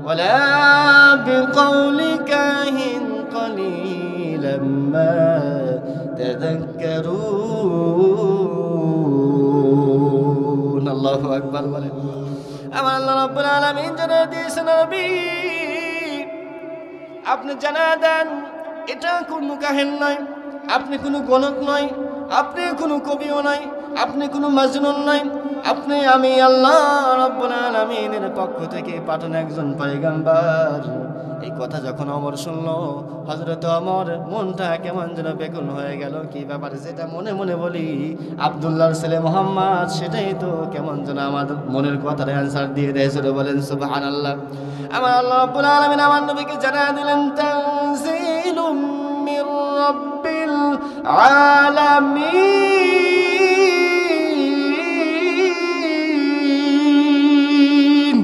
ولا بقول كاهن قليلا ما تذكرون الله أكبر বলেন আমার আল্লাহ রাব্বুল আলামিন জানা দিয়েছেন নবী আপনি জানা দেন এটা কোনো কাহিনী নয় আপনি কোনো গণক নয় আপনি কোনো কবিও নয় আপনি কোনো মাজনুন নয় আপনি আমি আল্লাহ রাব্বুল আলামিনের পক্ষ থেকে পাঠানো একজন পয়গম্বর এই কথা যখন ওমর শুনলো হযরত ওমর মনটা কেমন যেন বেকুল হয়ে গেল কি ব্যাপার যেটা মনে মনে বলি আব্দুল্লাহর ছেলে মুহাম্মদ সেটাই তো কেমন যেন আমার মনের কথার অ্যানসার দিয়ে দিয়েছিল বলেন সুবহানাল্লাহ আমার আল্লাহ রাব্বুল আলামিন আমার নবীকে জানিয়ে দিলেন তানজিলুম মির রাব্বিল আলামিন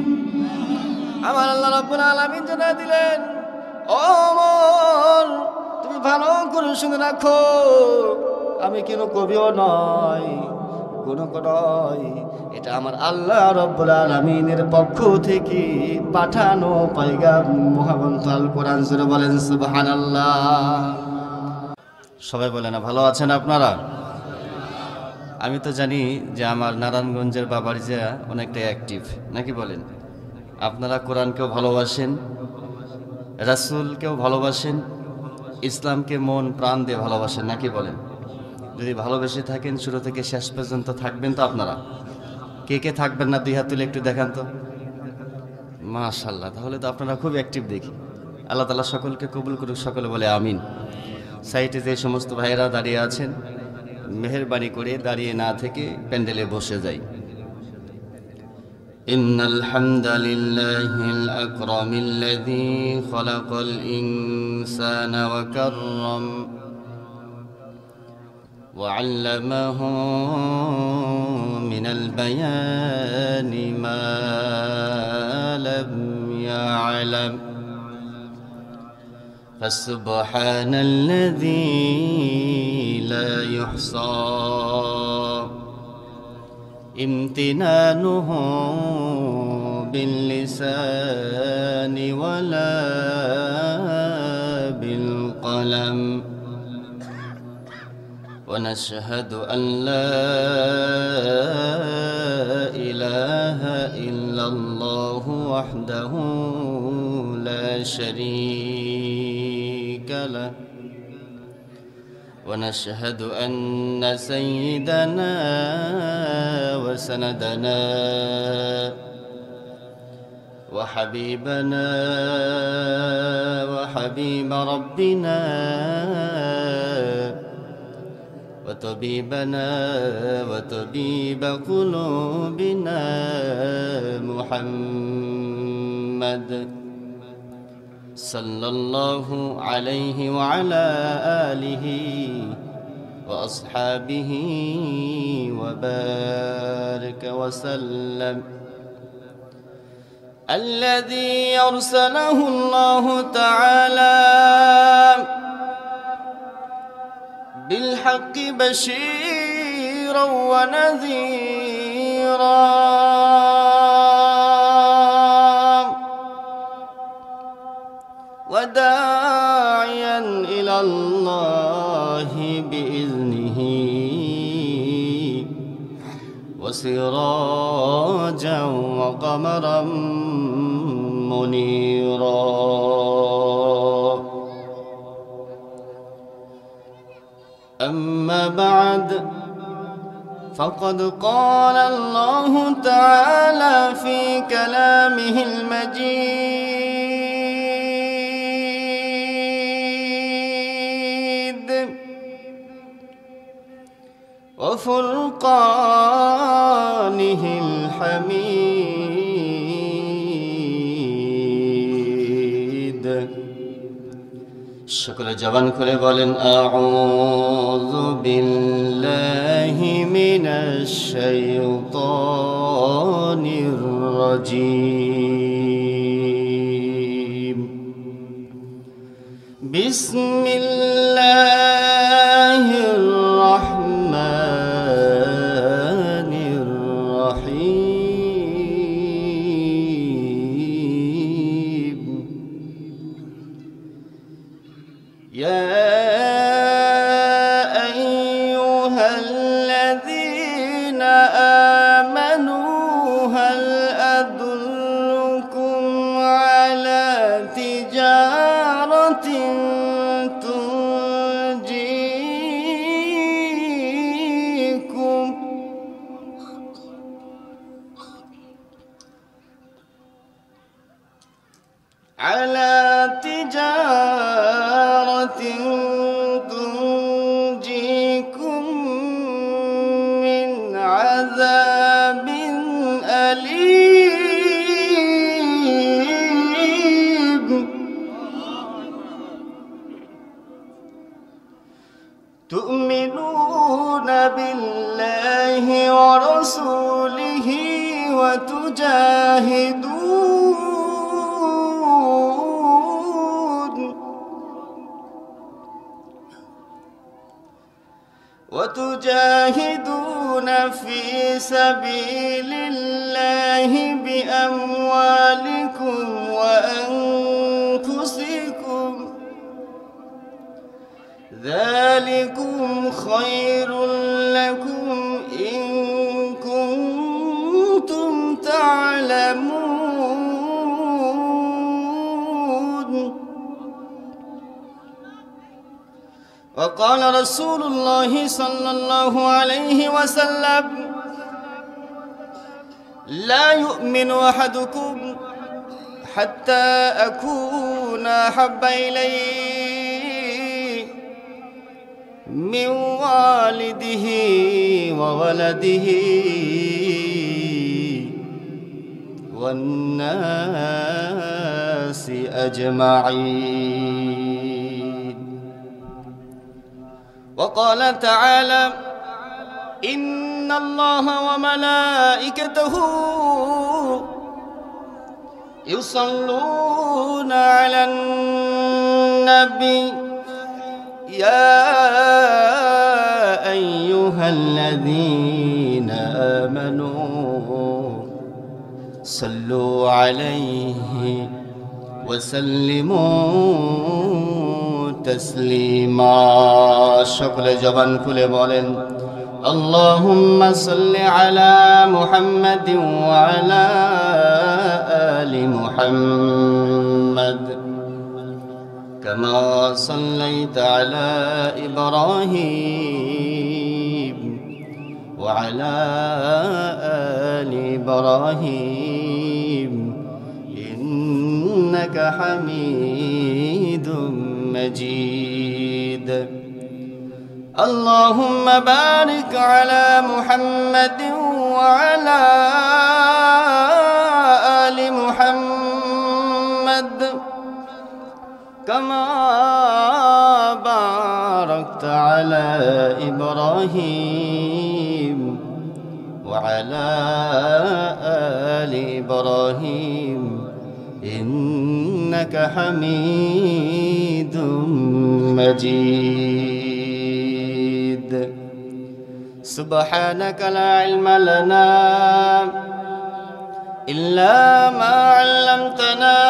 আমার আল্লাহ রাব্বুল আলামিন জানিয়ে দিলেন ওমর তুমি ভালো করে শুনে রাখো আমি কোনো কবিও নয় গণক নয় এটা আমার আল্লাহ রাব্বুল আলামিনের পক্ষ থেকে পাঠানো পয়গাম মহাগ্রন্থ আল কোরআন জুড়ে বলেন সুবহানাল্লাহ সবাই বলে না ভালো আছেন আপনারা আমি তো জানি যে আমার নারায়ণগঞ্জের বাবারিজা অনেকটা অ্যাক্টিভ নাকি বলেন আপনারা কোরআনকেও ভালোবাসেন রাসূলকেও ভালোবাসেন ইসলামকে মন প্রাণ দিয়ে ভালোবাসেন নাকি বলেন যদি ভালোবেসে থাকেন শুরু থেকে শেষ পর্যন্ত থাকবেন তো আপনারা কে কে থাকবেন না দুই হাত তুলে একটু দেখান তো মাশাআল্লাহ তাহলে তো আপনারা খুব অ্যাক্টিভ দেখি আল্লাহ তাআলা সকলকে কবুল করুক সকলে বলে আমিন সাইটে যে সমস্ত ভাইয়েরা দাঁড়িয়ে আছেন মেহেরবানি করে দাঁড়িয়ে না থেকে প্যান্ডেলে বসে যাই ইন্নাল হামদালিল্লাহিল আকরামিল্লাযী খালাকাল ইনসানা ওয়া কাররাম وعلمه من البيان ما لم يعلم فسبحان الذي لا يحصى امتنانه باللسان ولا بالقلم ونشهد أن لا إله إلا الله وحده لا شريك له ونشهد أن سيدنا وسندنا وحبيبنا وحبيب ربنا وطبيبنا وطبيب قلوبنا محمد صلى الله عليه وعلى آله وأصحابه وبارك وسلم الذي أرسله الله تعالى بالحق بشيرا ونذيرا وداعيا إلى الله بإذنه وسراجا وقمرا منيرا أما بعد فقد قال الله تعالى في كلامه المجيد وفرقانه الحميد সকলে জবান খুলে বলেন আউযু বিল্লাহি মিনাশ শাইতানির রাজীম বিসমিল্লাহির রাহমানির রহিম على تجارة تنجيكم من عذاب أليم تؤمنون بالله ورسوله وتجاهدون في سبيل الله بأموالكم وأنفسكم ذلكم خير لكم إن كنتم تعلمون. وقال رسول الله صلى الله عليه وسلم لا يؤمن أحدكم حتى أكون أحب إليه من والده وولده والناس أجمعين. وقال تعالى إن الله وملائكته يصلون على النبي يا أيها الذين آمنوا صلوا عليه وسلموا تسليما. شكل جبان كل بولن اللهم صل على محمد وعلى آل محمد كما صليت على إبراهيم وعلى آل إبراهيم إنك حميد مجيد. اللهم بارك على محمد وعلى آل محمد كما باركت على إبراهيم وعلى آل إبراهيم إنك حميد مجيد. سبحانك لا علم لنا إلا ما علمتنا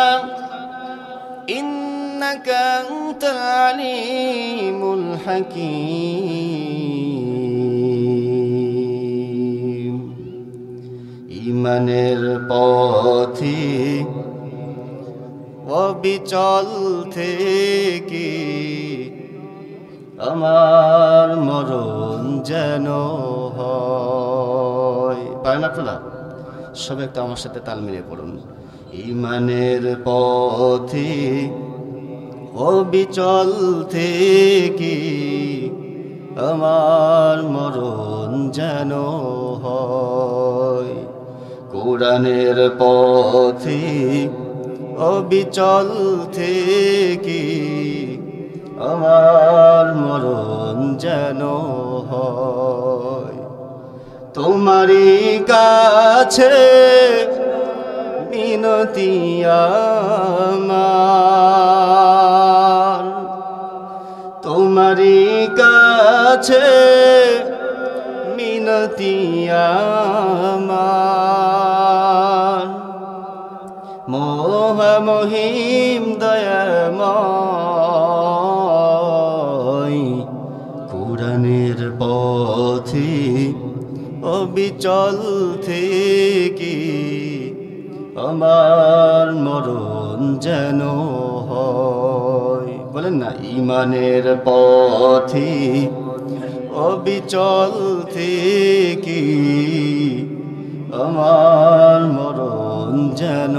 إنك أنت العليم الحكيم. ইমানের পথে অবিচল থেকে আমার মরণ যেন হয়। পারেন আপনারা সব একটা আমার সাথে তাল মিলিয়ে পড়ুন। ইমানের পথে অবিচল থেকে আমার মরণ যেন হয়। কোরআনের পথে অবিচল থেকে আমার মরণ যেন হয়। তোমারই কাছে মিনতি আমার, তোমারই কাছে মিনতি আমার। মহামহিম দয়াময় কোরআনের পথে অবিচল থেকে আমার মরণ যেন হয়। বলেন না, ইমানের পথে অবিচল থেকে আমার মরণ যেন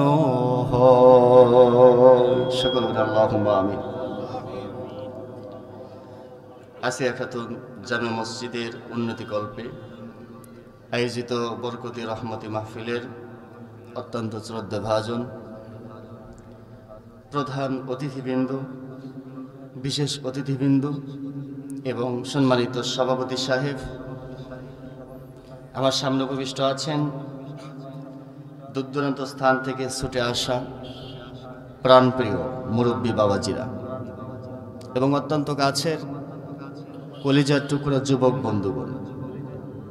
হয়। সকল বলে আল্লাহুম্মা আমিন। আসিয়া খাতুন জামে মসজিদের উন্নতিকল্পে আয়োজিত বরকতি রহমতি মাহফিলের অত্যন্ত শ্রদ্ধাভাজন প্রধান অতিথিবৃন্দ, বিশেষ অতিথিবৃন্দ এবং সম্মানিত সভাপতি সাহেব, আমার সামনে উপবিষ্ট আছেন দূর দূরান্ত স্থান থেকে ছুটে আসা প্রাণপ্রিয় মুরব্বী বাবাজিরা এবং অত্যন্ত কাছের কলিজার টুকরা যুবক বন্ধুগণ,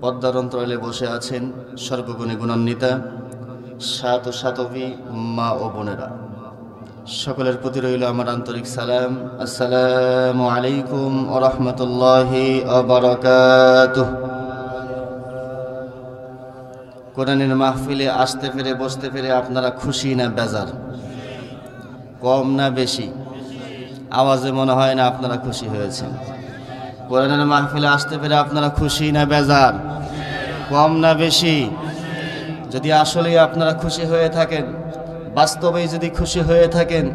পদ্মার অন্তরালে বসে আছেন সর্বগুণে গুণান্বিতা সাত ও সাতবী মা ও বোনেরা, সকলের প্রতি রইল আমার আন্তরিক সালাম। আসসালামু আলাইকুম ওয়া রাহমাতুল্লাহি ওয়া বারাকাতুহু। কোরআনের মাহফিলে আসতে পেরে বসতে পেরে আপনারা খুশি না বেজার? কম না বেশি? আওয়াজে মনে হয় না আপনারা খুশি হয়েছেন। কোরআনের মাহফিলে আসতে পেরে আপনারা খুশি না বেজার? কম না বেশি? যদি আসলেই আপনারা খুশি হয়ে থাকেন, বাস্তবেই যদি খুশি হয়ে থাকেন,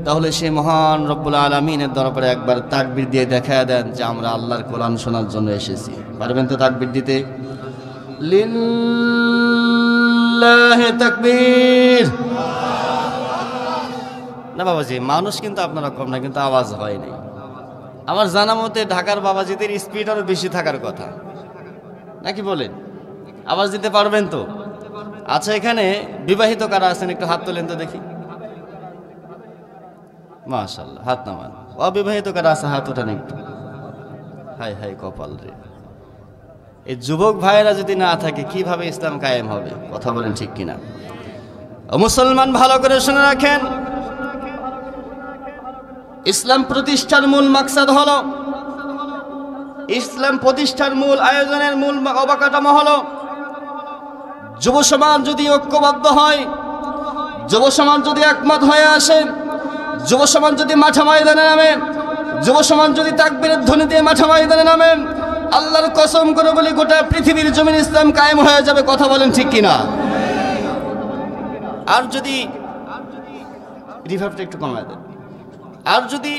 তাহলে সেই মহান রব্বুল আলামিনের দরবারে একবার তাকবীর দিয়ে দেখা দেন যে আমরা আল্লাহর কোরআন শোনার জন্য এসেছি। পারবেন তো তাকবীর দিতে? লিল্লাহি তাকবীর। না বাবাজি, মানুষ কিন্তু আপনারা কম না, কিন্তু আওয়াজ হয় নাই। আমার জানা মতে ঢাকার বাবাজিদের স্পিড আরো বেশি থাকার কথা, নাকি বলেন? আওয়াজ দিতে পারবেন তো? আচ্ছা, এখানে বিবাহিত কারা আছেন একটু হাত তোলেন তো দেখি। মাশাআল্লাহ, হাত নামান। অবিবাহিত কারা আছে হাত ওঠান একটু। হাই হাই কপাল রে, এই যুবক ভাইয়েরা যদি না থাকে কিভাবে ইসলাম কায়েম হবে? কথা বলেন ঠিক কিনা? মুসলমান ভালো করে শুনে রাখেন, ইসলাম প্রতিষ্ঠার মূল মাকসাদ হলো, ইসলাম প্রতিষ্ঠার মূল আয়োজনের মূল অবকাঠামো হলো যুব সমাজ যদি ঐক্যবদ্ধ হয়, যুব সমাজ যদি একমত হয়ে আসে, যুব সমাজ যদি মাঠে ময়দানে নামে, যুব সমাজ যদি তাকবীরের ধ্বনি দিয়ে মাঠে ময়দানে নামে, আল্লাহর কসম করে বলি গোটা পৃথিবীর জমিন ইসলাম কায়েম হয়ে যাবে। কথা বলেন ঠিক কিনা? আর যদি রিভার্বটা একটু কমায় দেন, আর যদি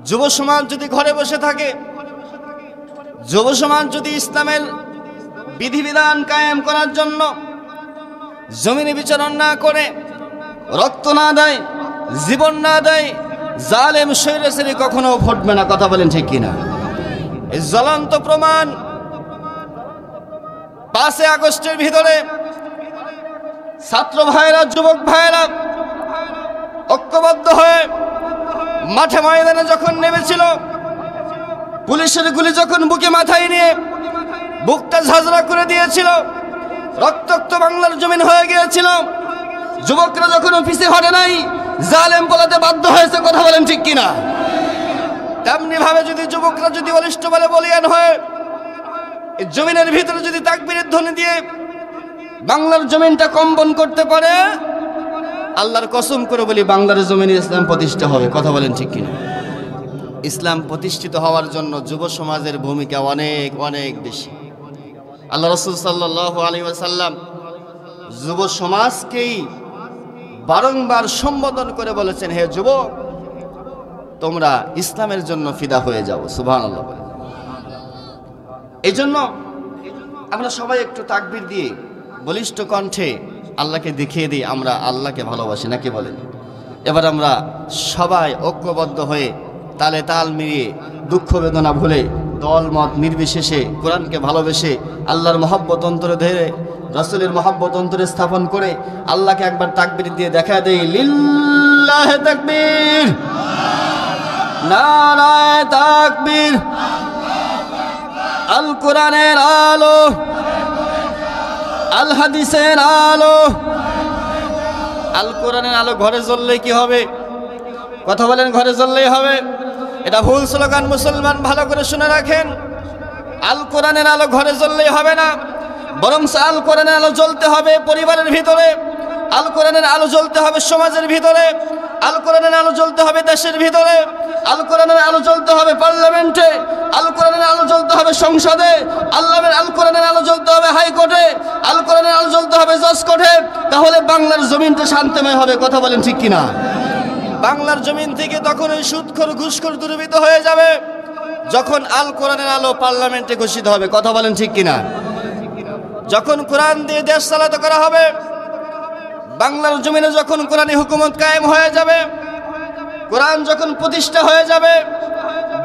যুব সমাজ যদি ঘরে বসে থাকে, যুব সমাজ যদি ইসলামের বিধিবিধান কায়েম করার জন্য জমিনে বিচরণ না করে, রক্ত না দেয়, জীবন না দেয়, জালেম স্বৈরাচারী কখনো ফুটবে না। কথা বলেন ঠিক কিনা? এই জ্বলন্ত প্রমাণ 5 আগস্টের ভিতরে ছাত্র ভাইয়েরা, যুবক ভাইয়েরা ঐক্যবদ্ধ হয়ে মাঠে ময়দানে যখন নেমেছিল, পুলিশের গুলি যখন বুকে মাথায় নিয়ে বুকটা ঝাঁঝরা করে দিয়েছিল, রক্তাক্ত বাংলার জমিন হয়ে গিয়েছিল, যুবকরা যখন অফিসে হটে নাই, জালেম বলাতে বাধ্য হয়েছে। কথা বলেন ঠিক কিনা? তেমনি ভাবে যদি যুবকরা যদি বলিষ্ঠ বলে বলিয়ান হয়ে এই জমিনের ভিতরে যদি তাকবীরের ধ্বনি দিয়ে বাংলার জমিনটা কম্পন করতে পারে, আল্লাহর কসম করে বলি বাংলার জমিনে ইসলাম প্রতিষ্ঠা হবে। কথা বলেন ঠিক কিনা? ইসলাম প্রতিষ্ঠিত হওয়ার জন্য যুব সমাজের ভূমিকা অনেক অনেক বেশি। আল্লাহ রাসূল সাল্লাল্লাহু আলাইহি ওয়াসাল্লাম যুব সমাজকেই বারংবার সম্বোধন করে বলেছেন, হে যুবক, তোমরা ইসলামের জন্য ফিদা হয়ে যাও। সুবহানাল্লাহ। এই জন্য আমরা সবাই একটু তাকবীর দিয়ে বলিষ্ঠ কণ্ঠে আল্লাহকে দেখিয়ে দিই আমরা আল্লাহকে ভালোবাসি, নাকি বলেন? এবার আমরা সবাই ঐক্যবদ্ধ হয়ে তালে তাল মিলিয়ে দুঃখ বেদনা ভুলে দল মত নির্বিশেষে কোরআনকে ভালোবেসে আল্লাহর মহব্বত অন্তরে ধরে রাসূলের মহব্বত অন্তরে স্থাপন করে আল্লাহকে একবার তাকবীর দিয়ে দেখা দেই। লিল্লাহি তাকবীর, নারায়ে তাকবীর। আল কোরআনের আলো, আল হাদিসের আলো। আল কোরআনের আলো ঘরে জ্বললে কি হবে? কথা বলেন, ঘরে জ্বললেই হবে? এটা ভুল স্লোগান। মুসলমান ভালো করে শুনে রাখেন, আল কোরআনের আলো ঘরে জ্বললেই হবে না, বরং আল কোরআনের আলো জ্বলতে হবে পরিবারের ভিতরে, আল কোরআনের আলো জ্বলতে হবে সমাজের ভিতরে, আল কোরআনের আলো জ্বলতে হবে দেশের ভিতরে, আল কোরআনের আলো জ্বলতে হবে পার্লামেন্টে, আল কোরআনের আলো জ্বলতে হবে সংসদে, আল কোরআনের আলো জ্বলতে হবে হাইকোর্টে, আল কোরআনের আলো জ্বলতে হবে জজ কোর্টে। তাহলে বাংলার জমিনটা শান্তিময় হবে। কথা বলেন ঠিক কিনা? বাংলার জমিন থেকে তখন ওই সুদখোর ঘুষখোর দূরীভূত হয়ে যাবে যখন আল কোরআনের আলো পার্লামেন্টে ঘোষিত হবে। কথা বলেন ঠিক কিনা? যখন কোরআন দিয়ে দেশ চালাতে করা হবে, বাংলার জমিনে যখন কোরআনী হুকুমত কায়েম হয়ে যাবে, কোরআন যখন প্রতিষ্ঠা হয়ে যাবে,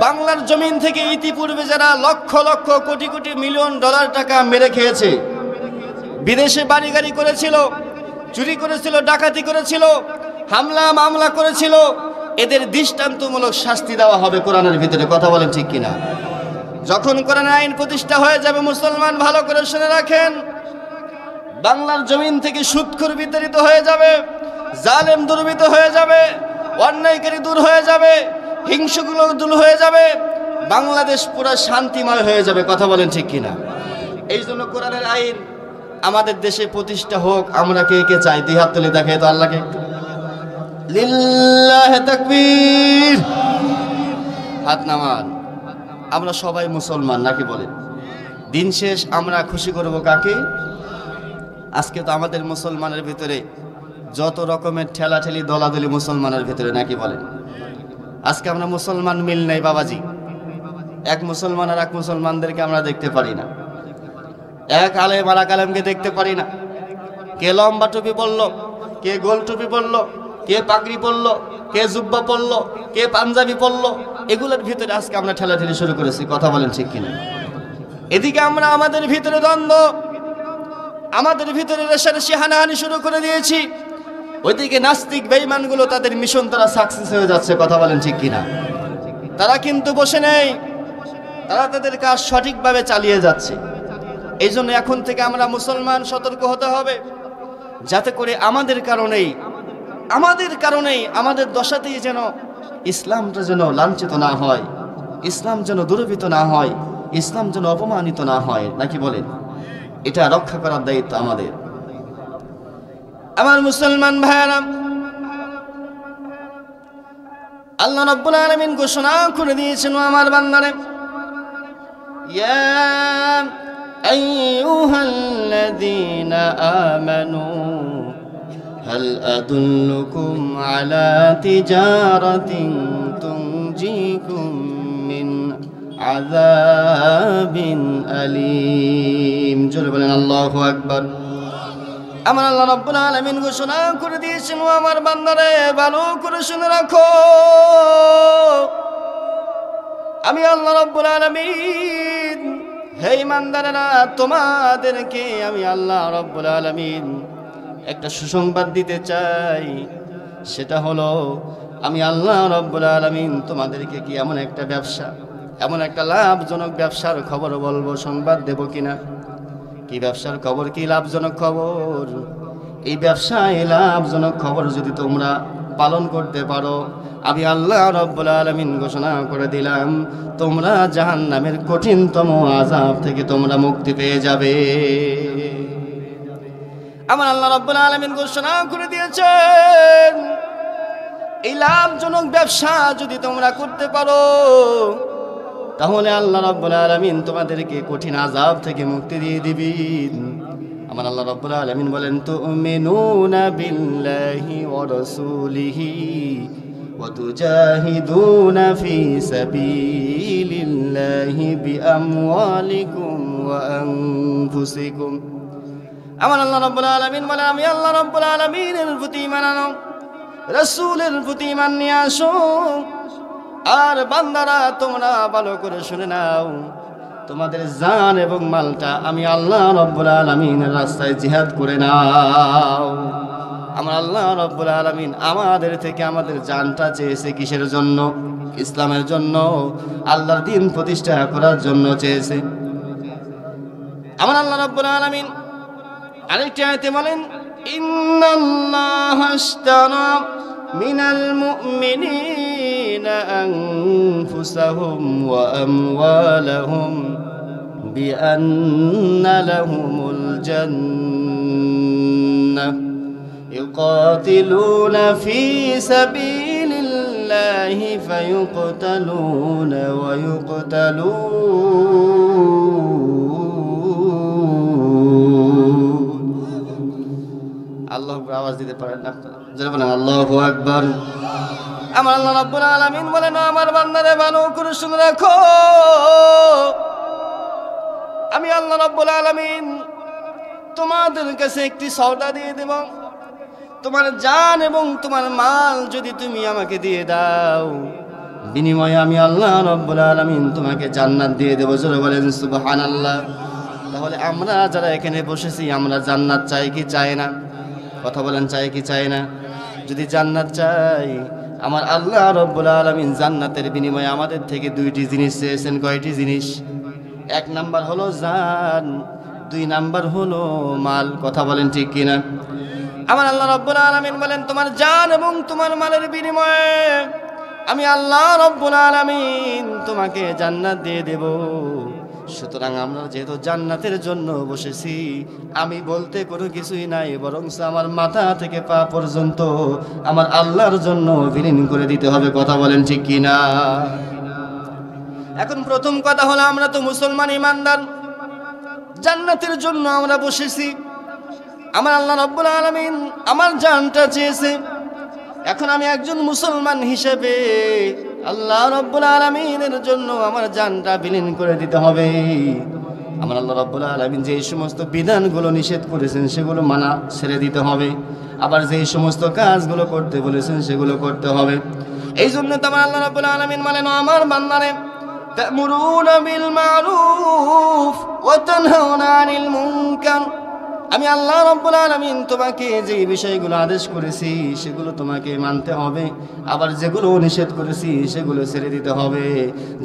বাংলার জমিন থেকে ইতিপূর্বে যারা লক্ষ লক্ষ কোটি কোটি মিলিয়ন ডলার টাকা মেরে খেয়েছে, বিদেশে বাড়ি গাড়ি করেছিল, চুরি করেছিল, ডাকাতি করেছিল, হামলা মামলা করেছিল, এদের দৃষ্টান্তমূলক শাস্তি দেওয়া হবে কোরআনের ভিতরে। কথা বলেন ঠিক কিনা? যখন কোরআনের আইন প্রতিষ্ঠা হয়ে যাবে, মুসলমান ভালো করে শুনে রাখেন, বাংলার জমিন থেকে সুদখোর বিতাড়িত হয়ে যাবে, জালেম দুর্বৃত্ত হয়ে যাবে, অন্যায়কারী দূর হয়ে যাবে, হিংসুগুলো দূর হয়ে যাবে, বাংলাদেশ পুরো শান্তিময় হয়ে যাবে। কথা বলেন ঠিক কিনা? এই জন্য কোরআনের আইন আমাদের দেশে প্রতিষ্ঠা হোক। আমরা কে কে চাই? দুই হাত তুলে দেখে তো আল্লাহকে। লিল্লাহি তাকবীর। হাত নামান। আমরা সবাই মুসলমান নাকি বলেন? দিন শেষ আমরা খুশি করব কাকে? আজকে তো আমাদের মুসলমানের ভিতরে যত রকমের ঠেলাঠেলি দলাদলি মুসলমানের ভিতরে নাকি বলেন? আজকে আমরা মুসলমান মিল নাই বাবাজি। এক মুসলমান আর এক মুসলমানদেরকে আমরা দেখতে পারি না, এক আলেম আর এক আলেমকে দেখতে পারি না। কে লম্বা টুপি পরলো, কে গোল টুপি পরলো, কে পাগড়ি পরলো, কে জুব্বা পরলো, কে পাঞ্জাবি পরলো, এগুলোর ভিতরে আজকে আমরা ঠেলাঠেলি শুরু করেছি। কথা বলেন ঠিক কিনা? এদিকে আমরা আমাদের ভিতরে দ্বন্দ্ব, আমাদের ভিতরে রেশারেশি হানাহানি শুরু করে দিয়েছি। ওইদিকে নাস্তিক বেঈমানগুলো তাদের মিশন তারা সাকসেস হয়ে যাচ্ছে। কথা বলেন ঠিক কিনা? তারা কিন্তু বসে নেই, তারা তাদের কাজ সঠিকভাবে চালিয়ে যাচ্ছে। এই জন্য এখন থেকে আমরা মুসলমান সতর্ক হতে হবে, যাতে করে আমাদের কারণেই আমাদের দশাতেই যেন ইসলামটা যেন লাঞ্ছিত না হয়, ইসলাম যেন দুর্বৃত্ত না হয়, ইসলাম যেন অপমানিত না হয় নাকি বলেন? এটা রক্ষা করার দায়িত্ব আমাদের। আমার মুসলমান ভাইয়েরা, আল্লাহ রাব্বুল আলামিন ঘোষণা করে দিয়েছেন, আমার বান্দারে, ইয়া আইয়ুহাল্লাযীনা আমানু হাল আদুল্লুকুম আলা তিজারাতিন তুনজিকুম মিন আযাবিন আলীম। জোরে বলেন আল্লাহু আকবার। আমার আল্লাহ রাব্বুল আলামিন ঘোষণা করে দিয়েছেন, আমার বান্দারে ভালো করে শুনে রাখো, আমি আল্লাহ রাব্বুল আলামিন, হে ইমানদারেরা, তোমাদেরকে আমি আল্লাহ রাব্বুল আলামিন একটা সুসংবাদ দিতে চাই। সেটা হলো, আমি আল্লাহ রাব্বুল আলামিন তোমাদেরকে কি এমন একটা ব্যবসা, এমন একটা লাভজনক ব্যবসার খবর বলবো, সংবাদ দেব কিনা? কি ব্যবসার খবর? কি লাভজনক খবর? এই ব্যবসায় লাভজনক খবর যদি তোমরা পালন করতে পারো, আমি আল্লাহ রাব্বুল আলামিন ঘোষণা করে দিলাম, তোমরা জাহান্নামের কঠিনতম আযাব থেকে তোমরা মুক্তি পেয়ে যাবে। আমার আল্লাহ রাব্বুল আলামিন ঘোষণা করে দিয়েছেন, এই লাভজনক ব্যবসা যদি তোমরা করতে পারো, তাহলে আল্লাহ রাব্বুল আলামিন তোমাদেরকে কঠিন আযাব থেকে মুক্তি দিয়ে দিবেন। আমার আল্লাহ রাব্বুল আলামিন বলেন, তুমিনুনা বিল্লাহি ওয়া রাসূলিহি ওয়া তুজাহিদুনা ফি সাবিলিল্লাহি বিআমওয়ালিকুম ওয়া আনফুসিকুম। আমার আল্লাহ রাব্বুল আলামিন বলেন, আমি আল্লাহ রাব্বুল আলামিনের প্রতি ঈমান আনো, রাসূলের প্রতি ঈমান নিয়ে আসো। আর বান্দারা, তোমরা ভালো করে শুনে নাও, তোমাদের জান এবং মালটা আমি আল্লাহ রাব্বুল আলামিনের রাস্তায় জিহাদ করে নাও। আমার আল্লাহ রাব্বুল আলামিন আমাদের থেকে আমাদের জানটা চেয়েছে কিসের জন্য? ইসলামের জন্য, আল্লাহর দ্বীন প্রতিষ্ঠা করার জন্য চেয়েছে। আমার আল্লাহ রাব্বুল আলামিন আরেকটি আয়াতে বলেন, ইন্নাল্লাহা আশতারা মিনাল মুমিনিনা আনফুসাহুম ওয়া আমওয়ালাহুম বিআন্না লাহুমুল জান্নাহ ইউকাতিলুনা ফি সাবিলিল্লাহি ফায়ুকতালুনা ওয়া ইউকতালুন। আল্লাহু আকবার। আওয়াজ দিতে পারেন না আপনারা? যারা বলেন আল্লাহু আকবার। আমার আল্লাহ রাব্বুল আলামিন বলেন, আমার বান্দারে ভালো করে শুনে রাখো, আমি আল্লাহ রাব্বুল আলামিন তোমাদের কাছে একটি সওদা দিয়ে দেব। তোমার জান এবং তোমার মাল যদি তুমি আমাকে দিয়ে দাও, বিনিময়ে আমি আল্লাহ রাব্বুল আলামিন তোমাকে জান্নাত দিয়ে দেব। জোরে বলেন সুবহানাল্লাহ। তাহলে আমরা যারা এখানে বসেছি, আমরা জান্নাত চাই কি চাই না? কথা বলেন, চাই কি চাই না? যদি জান্নাত চাই, আমার আল্লাহ রাব্বুল আলামিন জান্নাতের বিনিময়ে আমাদের থেকে দুইটি জিনিস চেয়েছেন। কয়টি জিনিস? এক নাম্বার হলো জান, দুই নাম্বার হলো মাল। কথা বলেন ঠিক কিনা? আমার আল্লাহ রাব্বুল আলামিন বলেন, তোমার জান এবং তোমার মালের বিনিময়ে আমি আল্লাহ রাব্বুল আলামিন তোমাকে জান্নাত দিয়ে দেব। সুতরাং আমরা যেহেতু জান্নাতের জন্য বসেছি, আমি বলতে কোনো কিছুই নাই, বরং আমার মাথা থেকে পা পর্যন্ত আমার আল্লাহর জন্য বিলীন করে দিতে হবে। কথা বলেন ঠিক কিনা? এখন প্রথম কথা হলো, আমরা তো মুসলমান ইমানদার, জান্নাতের জন্য আমরা বসেছি। আমার আল্লাহ রাব্বুল আলামিন আমার জানটা চেয়েছে। এখন আমি একজন মুসলমান হিসেবে আল্লাহ রাব্বুল আলামিনের জন্য আমার জানটা বিলীন করে দিতে হবে। আমার আল্লাহ রাব্বুল আলামিন যে সমস্ত বিধানগুলো নিষেধ করেছেন সেগুলো মানা ছেড়ে দিতে হবে, আবার যে সমস্ত কাজগুলো করতে বলেছেন সেগুলো করতে হবে। এই জন্য তো আমার আল্লাহ রাব্বুল আলামিন বলেন, আমার বান্দারে তা'মুরুনা বিল মা'রুফ ওয়া তানহাউনা আনিল মুনকার। আমি আল্লাহ রাব্বুল আলামিন তোমাকে যে বিষয়গুলো আদেশ করেছি সেগুলো তোমাকে মানতে হবে, আবার যেগুলো নিষেধ করেছি সেগুলো ছেড়ে দিতে হবে।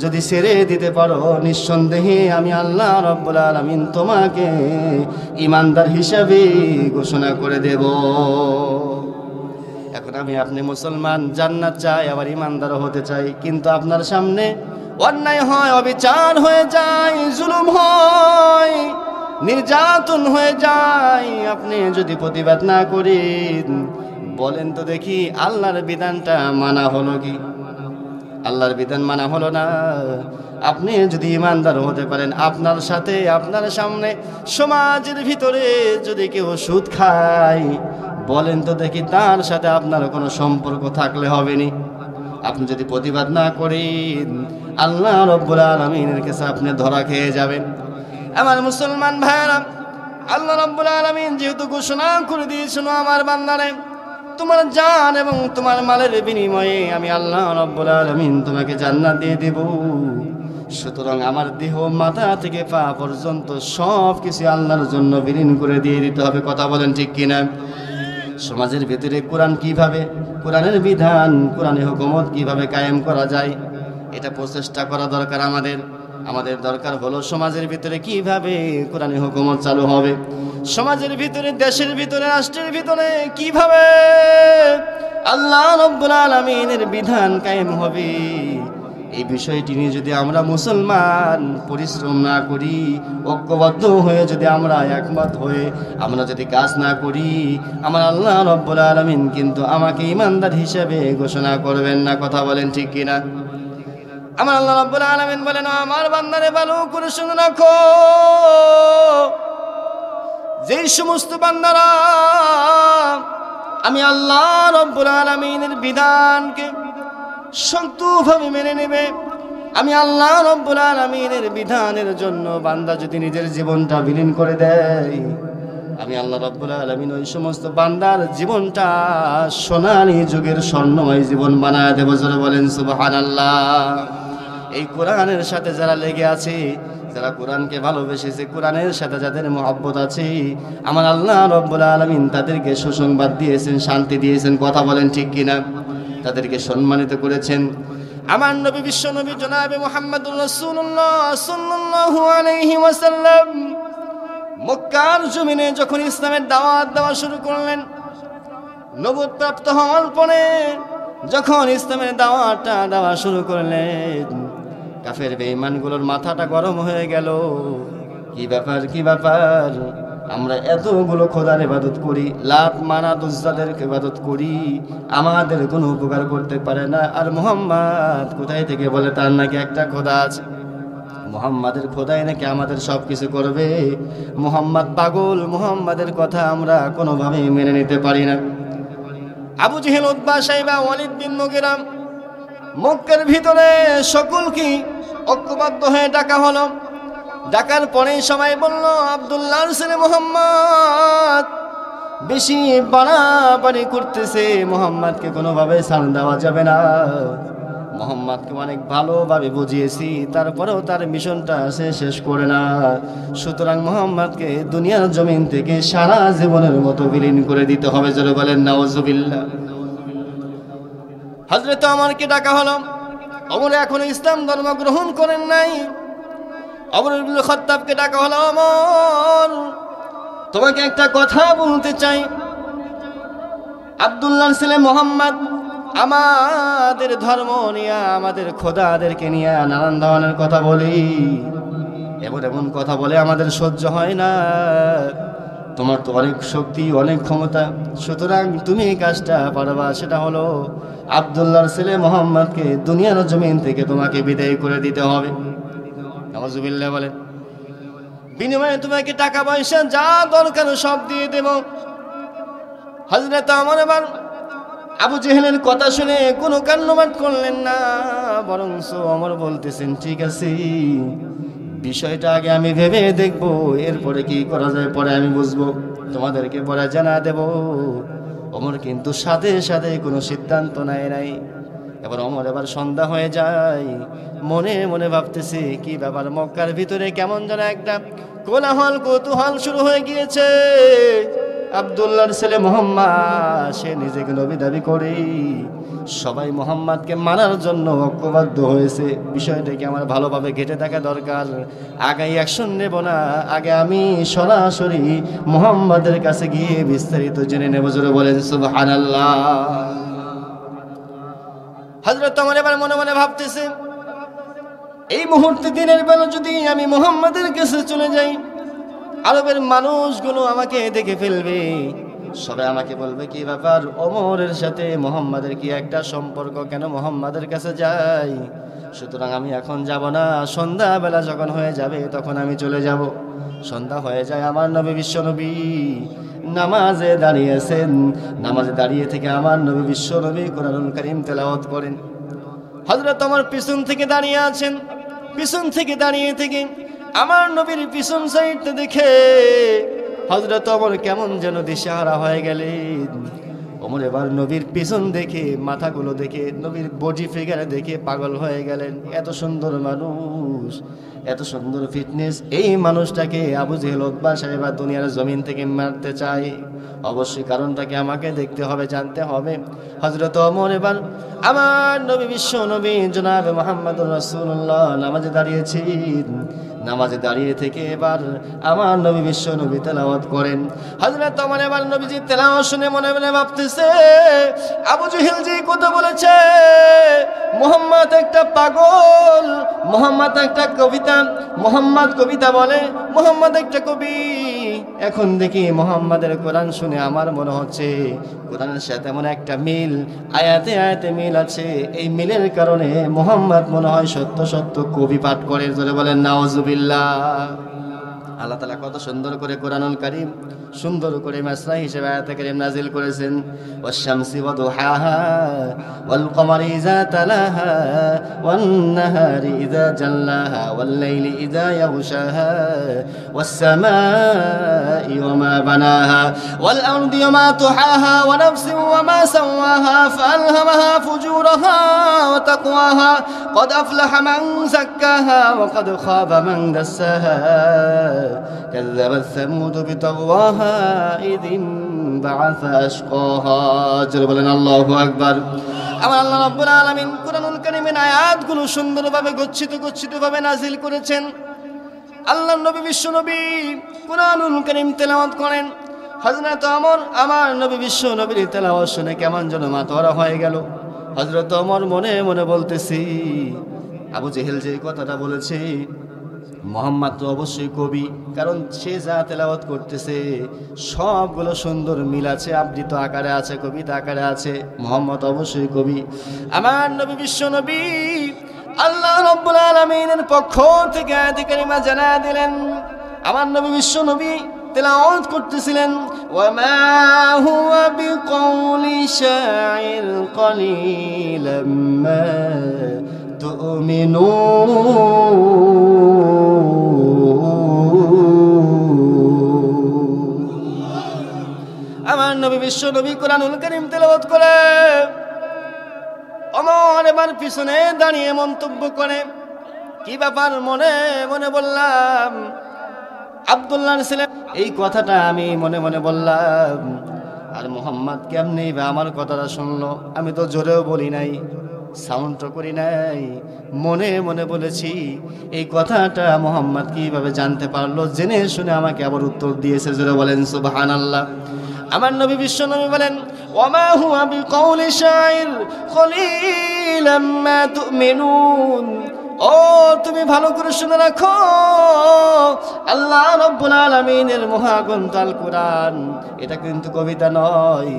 যদি ছেড়ে দিতে পারো, নিঃসন্দেহে আমি আল্লাহ রাব্বুল আলামিন তোমাকে ঈমানদার হিসাবে ঘোষণা করে দেব। এখন আমি আপনি মুসলমান, জান্নাত চাই, আবার ঈমানদার হতে চাই, কিন্তু আপনার সামনে অন্যায় হয়, অবিচার হয়ে যায়, জুলুম হয়, নির্যাতন হয়ে যায়। আপনি যদি প্রতিবাদ না করেন, বলেন তো দেখি আল্লাহর বিধানটা মানা হলো কি? আল্লাহর বিধান মানা হলো না। আপনি যদি ইমানদার হতে পারেন, আপনার সাথে আপনার সামনে সমাজের ভিতরে যদি কেউ সুদ খায়, বলেন তো দেখি তার সাথে আপনার কোনো সম্পর্ক থাকলে হবে নি? আপনি যদি প্রতিবাদ না করেন, আল্লাহ রাব্বুল আলামিনের কাছে আপনি ধরা খেয়ে যাবেন। আমার মুসলমান ভাইরা, আল্লাহ রাব্বুল আলামিন যেহেতু ঘোষণা করে দিয়েছেন, আমার বান্দারে তোমার জান এবং তোমার মালের বিনিময়ে আমি আল্লাহ রাব্বুল আলামিন তোমাকে জান্নাত দিয়ে দেব। সুতরাং আমার দেহ মাথা থেকে পা পর্যন্ত সব কিছু আল্লাহর জন্য বিলীন করে দিয়ে দিতে হবে। কথা বলেন ঠিক কিনা? সমাজের ভিতরে কোরআন কিভাবে, কোরআনের বিধান, কোরআনের হুকুমত কিভাবে কায়েম করা যায়, এটা প্রচেষ্টা করা দরকার। আমাদের দরকার হলো সমাজের ভিতরে কিভাবে কোরআনের হুকুমত চালু হবে, সমাজের ভিতরে, দেশের ভিতরে, রাষ্ট্রের ভিতরে কিভাবে আল্লাহ রাব্বুল আলামিনের বিধান কায়েম হবে। এই বিষয়টি নিয়ে যদি আমরা মুসলমান পরিশ্রম না করি, ঐক্যবদ্ধ হয়ে যদি আমরা একমত হয়ে আমরা যদি কাজ না করি, আমার আল্লাহ রাব্বুল আলামিন কিন্তু আমাকে ঈমানদার হিসেবে ঘোষণা করবেন না। কথা বলেন ঠিক কিনা? আমার আল্লাহ রাব্বুল আলামিন বলেন, আমার বান্দারে ভালো করে শুনে রাখো, যে সমস্ত বান্দারা আমি আল্লাহ রাব্বুল আলামিনের বিধানকে শক্তভাবে মেনে নেবে, আমি আল্লাহ রাব্বুল আলামিনের বিধানের জন্য বান্দা যদি নিজের জীবনটা বিলীন করে দেয়, আমি আল্লাহ রাব্বুল আলামিন ওই সমস্ত বান্দার জীবনটা সোনালী যুগের স্বর্ণময় জীবন বানায় দেব। যারা বলেন সুবহানাল্লাহ। এই কোরআনের সাথে যারা লেগে আছে, যারা কোরআনকে ভালোবেসেছে, কোরআনের সাথে যাদের মহব্বত আছে, আমার আল্লাহ রাব্বুল আলামিন তাদেরকে সুসংবাদ দিয়েছেন, শান্তি দিয়েছেন। কথা বলেন ঠিক কিনা? তাদেরকে সম্মানিত করেছেন। আমার নবী, বিশ্ব নবী জনাবে মুহাম্মদুর রাসূলুল্লাহ সাল্লাল্লাহু আলাইহি ওয়াসাল্লাম মক্কার জমিনে যখন ইসলামের দাওয়াত দেওয়া শুরু করলেন, নবুয়ত প্রাপ্ত হওয়ার পরে যখন ইসলামের দাওয়াতটা দেওয়া শুরু করলেন, কাফের বেঈমানগুলোর মাথাটা গরম হয়ে গেল। কি ব্যাপার, আমরা এতগুলো খোদার ইবাদত করি, লাত মানাত উজ্জাদের ইবাদত করি, আমাদের কোনো উপকার করতে পারে না, আর মুহাম্মদ কোথায় থেকে বলে তার নাকি একটা খোদা আছে, মুহাম্মাদের খোদাই নাকি আমাদের সব কিছু করবে। মুহাম্মদ পাগল, মুহাম্মাদের কথা আমরা কোনোভাবেই মেনে নিতে পারি না। আবু জেহেল, উতবা, সাইবা, ওয়ালিদ বিন মুগিরা, মক্কার ভিতরে সকলকে ঐক্যবদ্ধ হয়ে ডাকা হলো। ডাকার পরে সবাই বলল, আব্দুল্লাহর ছেলে মুহাম্মদ বেশি বাড়াবাড়ি করতেছে, মুহাম্মদকে কোনোভাবে ছাড় দেওয়া যাবে না। মুহাম্মদকে অনেক ভালোভাবে বুঝিয়েছি, তারপরেও তার মিশনটা সে শেষ করে না। সুতরাং মুহাম্মদকে দুনিয়ার জমিন থেকে সারা জীবনের মতো বিলীন করে দিতে হবে। জোরে বলেন নাউজুবিল্লাহ। হযরত ওমরকে ডাকা হলো। ওমর এখনো ইসলাম ধর্ম গ্রহণ করেন নাই। ওমর ইবনে খাত্তাবকে ডাকা হলো। ওমর, তোমাকে একটা কথা বলতে চাই। আব্দুল্লাহর ছেলে মুহাম্মদ আমাদের ধর্ম নিয়ে, আমাদের খোদাদেরকে নিয়ে নানান ধরনের কথা বলি, এমন এমন কথা বলে আমাদের সহ্য হয় না। তোমার তো অনেক শক্তি, অনেক ক্ষমতা, সুতরাং তুমি এই কাজটা পারবা। সেটা হলো আব্দুল্লাহর ছেলে মুহাম্মদকে দুনিয়ার জমিন থেকে তোমাকে বিদায় করে দিতে হবে। নাউজুবিল্লাহ বলে। বিনিময়ে তোমাকে টাকা পয়সা যা দরকার সব দিয়ে দেব। হযরত ওমর এবার আবু জেহেলের কথা শুনে কোনো কান্নাবাদ করলেন না, বরং ওমর বলতেছেন, ঠিক আছে, বিষয়টা আগে আমি ভেবে দেখবো, এরপরে কি করা যায় পরে আমি বুঝবো, তোমাদেরকে পরে জানা দেব। ওমর কিন্তু সাথে সাথে কোনো সিদ্ধান্ত নেয় নাই। এবার ওমর এবার সন্ধ্যা হয়ে যায়, মনে মনে ভাবতেছে কি ব্যাপার, মক্কার ভিতরে কেমন যেন একটা কোলাহল কৌতূহল শুরু হয়ে গিয়েছে। আব্দুল্লাহর ছেলে মুহাম্মদ সে নিজেকে নবী দাবি করে, সবাই মুহাম্মদকে মানার জন্য ঐক্যবদ্ধ হয়েছে। বিষয়টাকে আমার ভালোভাবে ঘেঁটে দেখা দরকার। আগে অ্যাকশন নেব না, আগে আমি সরাসরি মুহাম্মদের কাছে গিয়ে বিস্তারিত জেনে নেব। জোরে বলেন সুবহানাল্লাহ। হযরত ওমর এবার মনে মনে ভাবতেছে, এই মুহূর্তে দিনের বেলা যদি আমি মুহাম্মদের কাছে চলে যাই, আরবের মানুষগুলো আমাকে দেখে ফেলবে, সবাই আমাকে বলবে কি ব্যাপার, ওমরের সাথে মুহাম্মাদের কি একটা সম্পর্ক, কেন মুহাম্মাদের কাছে যাই। সুতরাং আমি এখন যাব না, সন্ধ্যাবেলা যখন হয়ে যাবে তখন আমি চলে যাব। সন্ধ্যা হয়ে যায়, আমার নবী বিশ্বনবী নামাজে দাঁড়িয়েছেন। নামাজে দাঁড়িয়ে থেকে আমার নবী বিশ্বনবী কোরআনুল কারীম তেলাওয়াত করেন। হযরত ওমর পিছন থেকে দাঁড়িয়ে আছেন। পিছন থেকে দাঁড়িয়ে থেকে আমার নবীর পিছন সাইডটা দেখে হযরত ওমর কেমন যেন দিশেহারা হয়ে গেলেন। ওমর এবার নবীর পিছন দেখে, মাথাগুলো দেখে, নবীর বডি ফিগার দেখে পাগল হয়ে গেলেন। এত সুন্দর মানুষ, এত সুন্দর ফিটনেস, এই মানুষটাকে আবু জেহেল, উতবা, সাইবা দুনিয়ার জমিন থেকে মারতে চায়। অবশ্যই কারণটাকে আমাকে দেখতে হবে, জানতে হবে। হযরত ওমর এবার আমার নবী বিশ্ব নবী জনাবে মুহাম্মদুর রাসূলুল্লাহ নামাজে দাঁড়িয়েছেন। নামাজে দাঁড়িয়ে থেকে এবার আমার নবী বিশ্ব নবী তেলাওয়াত করেন। হযরত ওমর এবার নবীজি তেলাওয়াত শুনে মনে মনে ভাবতেছে, আবু জেহেল যে কথা বলেছে, মুহাম্মদ একটা পাগল, মুহাম্মদ একটা কবিতা, মুহাম্মদ কবিতা বলে, মুহাম্মদ একটা কবি। এখন দেখি মুহাম্মাদের কোরআন শুনে আমার মনে হচ্ছে কোরআনের সাথে এমন একটা মিল, আয়াতে আয়াতে মিল আছে। এই মিলের কারণে মুহাম্মদ মনে হয় সত্য সত্য কবি পাঠ করে। জোরে বলেন নাউজুবিল্লাহ। আল্লাহ তাআলা কত সুন্দর করে কোরআনুল কারীম সুন্দর করে মাসরা হিসেবে আয়াতে কারীম নাজিল করেছেন। ওয়াশ-শামসি ওয়া দুহাহা ওয়াল কমারি ইযা তালাহা ওয়ান নাহারি ইযা জাল্লাহা ওয়াল লাইলি ইযা ইয়াগশাহা ওয়াস সামাই ওয়া মা বানাহা ওয়াল আরদি ওয়া মা তুহাহা ওয়া নাফসিন ওয়া মা সাওয়াহা ফাআলহামাহা ফুজুরাহা ওয়া তাকওয়াহা قد أفلح من زكاها وقد خاب من دساها كذبت ثمود بطغواها إذ انبعث أشقاها জোরে বলেন আল্লাহু আকবার। আমার আল্লাহ রাব্বুল আলামিন কোরআনুল কারীমের আয়াতগুলো সুন্দরভাবে গচ্ছিতভাবে নাজিল করেছেন। আল্লাহর নবী বিশ্ব নবী কোরআনুল কারীম তেলাওয়াত করেন। হযরত ওমর আমার নবী বিশ্ব নবীর তেলাওয়াত শুনে কেমন যেন মাতোয়ারা হয়ে গেল। হযরত ওমর মনে মনে বলতেছি, আবু জেহেল যে কথাটা বলেছে, মুহাম্মদ তো অবশ্যই কবি, কারণ সে যা তেলাওয়াত করতেছে সবগুলো সুন্দর মিল আছে, আবৃত আকারে আছে, কবিতা আকারে আছে। মুহাম্মদ অবশ্যই কবি। আমার নবী বিশ্ব নবী আল্লাহ রাব্বুল আলামিনের পক্ষ থেকে আয়াতে কারিমা জানা দিলেন। আমার নবী বিশ্ব নবী তেলাওয়াত করতেছিলেন, ওয়ামা হুয়া বিকাউলি শাইর কলিলাম মা তুমিনুন। আমার নবী বিশ্ব নবী কোরআনুল কারীম তেলাওয়াত করে ওমর এবার পিছনে দাঁড়িয়ে মন্তব্য করে, কি ব্যাপার? মনে মনে বললাম আব্দুল্লাহর ছেলে, এই কথাটা আমি মনে মনে বললাম। আর মোহাম্মদ কেমনি বা আমার কথাটা শুনলো? আমি তো জোরেও বলি নাই, সাউন্ডও করি নাই, মনে মনে বলেছি। এই কথাটা মোহাম্মদ কিভাবে জানতে পারলো? জেনে শুনে আমাকে আবার উত্তর দিয়েছে। জোরে বলেন সুবহানাল্লাহ। আমার নবী বিশ্ব নবী বলেন, ওয়ামা হুয়া বিকাউলি শাইর কলিলাম মা তুমিনুন। ও তুমি ভালো করে শুনে রাখো, আল্লাহ রাব্বুল আলামিনের মহাগ্রন্থ আল কোরআন এটা কিন্তু কবিতা নয়,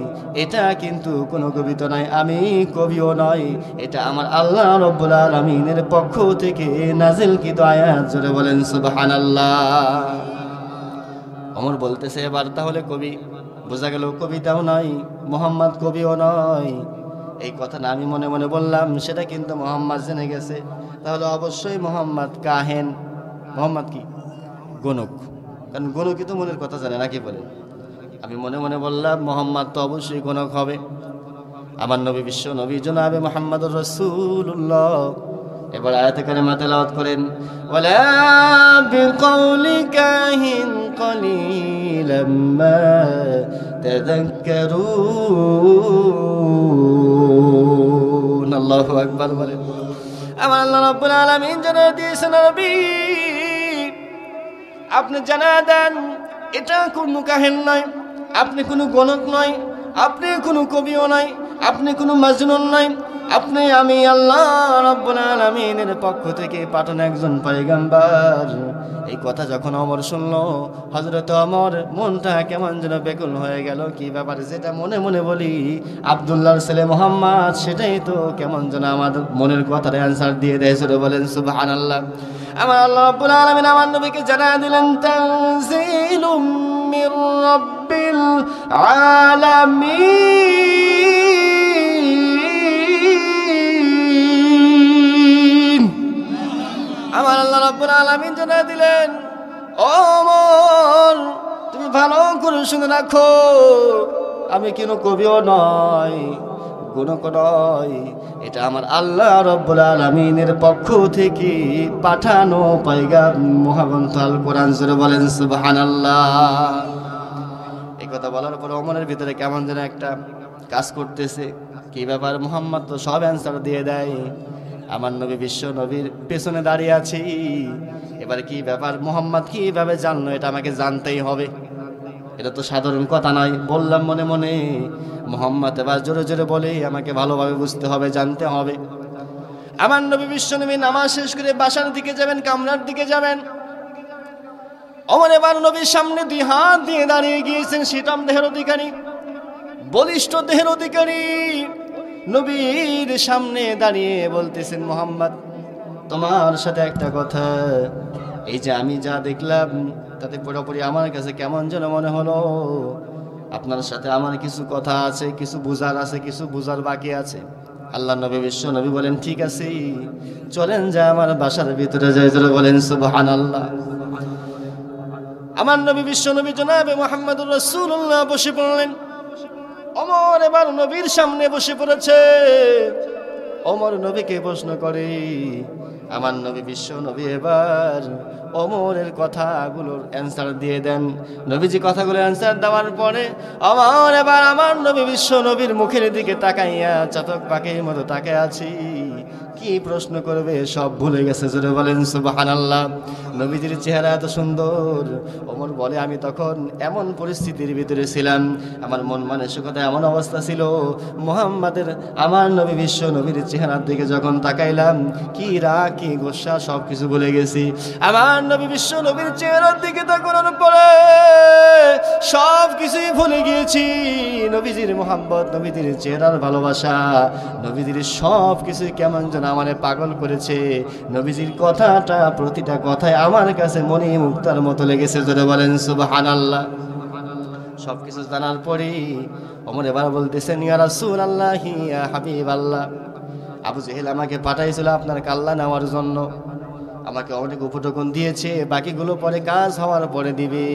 এটা কিন্তু কোনো কবিতা নয়, আমি কবিও নয়, এটা আমার আল্লাহ রাব্বুল আলামিনের পক্ষ থেকে নাজিলকৃত আয়াত। জোরে বলেন সুবহানাল্লাহ। ওমর বলতেছে, এবার তাহলে কবি বোঝা গেল কবিতাও নয়, মোহাম্মদ কবিও নয়। এই কথাটা আমি মনে মনে বললাম, সেটা কিন্তু মোহাম্মদ জেনে গেছে। তাহলে অবশ্যই মোহাম্মদ কাহেন। মোহাম্মদ কি? গণক। কারণ গণকই তো মনের কথা জানে, নাকি বলে? আমি মনে মনে বললাম মোহাম্মদ তো অবশ্যই গণক হবে। আমার নবী বিশ্ব নবী জনাবে মুহাম্মদুর রাসূলুল্লাহ এবার আয়াতে কারিমা তেলাওয়াত করেন, ওয়ালা বিকাউলি কাহিন কলিলাম মা তাযাক্কারুন। আল্লাহু আকবার বলেন। আমার আল্লাহ রাব্বুল আলামিন জানা দিয়েছেন, নবী আপনি জানা দেন এটা কোনো কাহিনী নয়, আপনি কোনো গণক নয়, আপনি কোনো কবিও নয়, আপনি কোনো মাজনুন নয়, আপনি আমি আল্লাহ রাব্বুল আলামিনের পক্ষ থেকে পাঠানো একজন পয়গম্বর। এই কথা যখন ওমর শুনলো, হযরত ওমর মনটা কেমন যেন বেকুল হয়ে গেল। কি ব্যাপার? যেটা মনে মনে বলি আব্দুল্লাহর ছেলে মোহাম্মদ, সেটাই তো কেমন যেন আমাদের মনের কথার অ্যান্সার দিয়ে দেয়। জোরে বলেন সুবহানাল্লাহ। আমার আল্লাহ রাব্বুল আলামিন আমার নবীকে জানায় দিলেন, তানজিলুম মির রাব্বিল আলামিন। আমার আল্লাহ রাব্বুল আলামিন জানায় দিলেন, ওমর তুমি ভালো করে শুনে রাখো, আমি কোনো কবিও নয়, গণক নয়, এটা আমার আল্লাহ রাব্বুল আলামিনের পক্ষ থেকে পাঠানো পয়গাম মহাগ্রন্থ আল কোরআন। জোরে বলেন সুবহানাল্লাহ। এই কথা বলার পর ওমরের ভিতরে কেমন যেন একটা কাজ করতেছে। কি ব্যাপার? মুহাম্মদ তো সব অ্যান্সার দিয়ে দেয়, আমার নবী বিশ্ব নবীর পেছনে দাঁড়িয়ে আছি, এবার কি ব্যাপার? মুহাম্মদ কিভাবে জানলো? এটা আমাকে জানতেই হবে, এটা তো সাধারণ কথা নয়। বললাম মনে মনে, মুহাম্মদ এবার জোরে জোরে বলে আমাকে ভালোভাবে বুঝতে হবে, জানতে হবে। আমার নবী বিশ্ব নবী নামাজ শেষ করে বাসার দিকে যাবেন, কামরার দিকে যাবেন। ওমর এবার নবীর সামনে দুই হাত দিয়ে দাঁড়িয়ে গিয়েছেন। শীতম দেহের অধিকারী, বলিষ্ঠ দেহের অধিকারী নবীর সামনে দাঁড়িয়ে বলতেছেন, মুহাম্মদ তোমার সাথে একটা কথা, এই যে আমি যা দেখলাম তাতে পুরোপুরি আমার কাছে কেমন যেন মনে হলো। আপনার সাথে আমার কিছু কথা আছে, কিছু বুঝার আছে, কিছু বুঝার বাকি আছে। আল্লাহ নবী বিশ্ব নবী বলেন, ঠিক আছে চলেন যা আমার বাসার ভিতরে যাই। জোরে বলেন সুবহানাল্লাহ। আমার নবী বিশ্ব নবী জনাবে মুহাম্মদুর রাসূলুল্লাহ বসে পড়লেন। ওমর এবার নবীর সামনে বসে পড়েছে। ওমর নবীকে প্রশ্ন করে, আমার নবী বিশ্ব নবী এবার ওমরের কথাগুলোর অ্যান্সার দিয়ে দেন। নবীজি কথাগুলোর অ্যান্সার দেওয়ার পরে ওমর এবার আমার নবী বিশ্ব নবীর মুখের দিকে তাকাইয়া চাতক পাখির মতো তাকায় আছি, কি প্রশ্ন করবে সব ভুলে গেছে। জোরে বলেন সুবহানাল্লাহ। নবীজির চেহারা এত সুন্দর। ওমর বলে, আমি তখন এমন পরিস্থিতির ভিতরে ছিলাম, আমার মন মানসিকতা এমন অবস্থা ছিল, মুহাম্মাদের আমার নবী বিশ্ব নবীর চেহারার দিকে যখন তাকাইলাম, কি রাগ কি গোসা সব কিছু ভুলে গেছি। আমার নবী বিশ্ব নবীর চেহারার দিকে তাকানোর পরে সব কিছুই ভুলে গিয়েছি। নবীজির মোহাম্মত, নবীজির চেহারার ভালোবাসা, নবীজির সব কিছুই কেমন যেন আমারে পাগল করেছে। নবীজির কথাটা প্রতিটা কথায় আমার কাছে মনে মুক্তার মতো লেগেছে। জোরে বলেন সুবহানাল্লাহ। সবকিছু জানার পরে ওমর এবার বলতেছেন, ইয়া রাসূলুল্লাহ, ইয়া হাবিবাল্লাহ, আবু জেহেল আমাকে পাঠাইছিল আপনার কাল্লা নেওয়ার জন্য। আমাকে অনেক উপটোকন দিয়েছে, বাকিগুলো পরে কাজ হওয়ার পরে দিবে।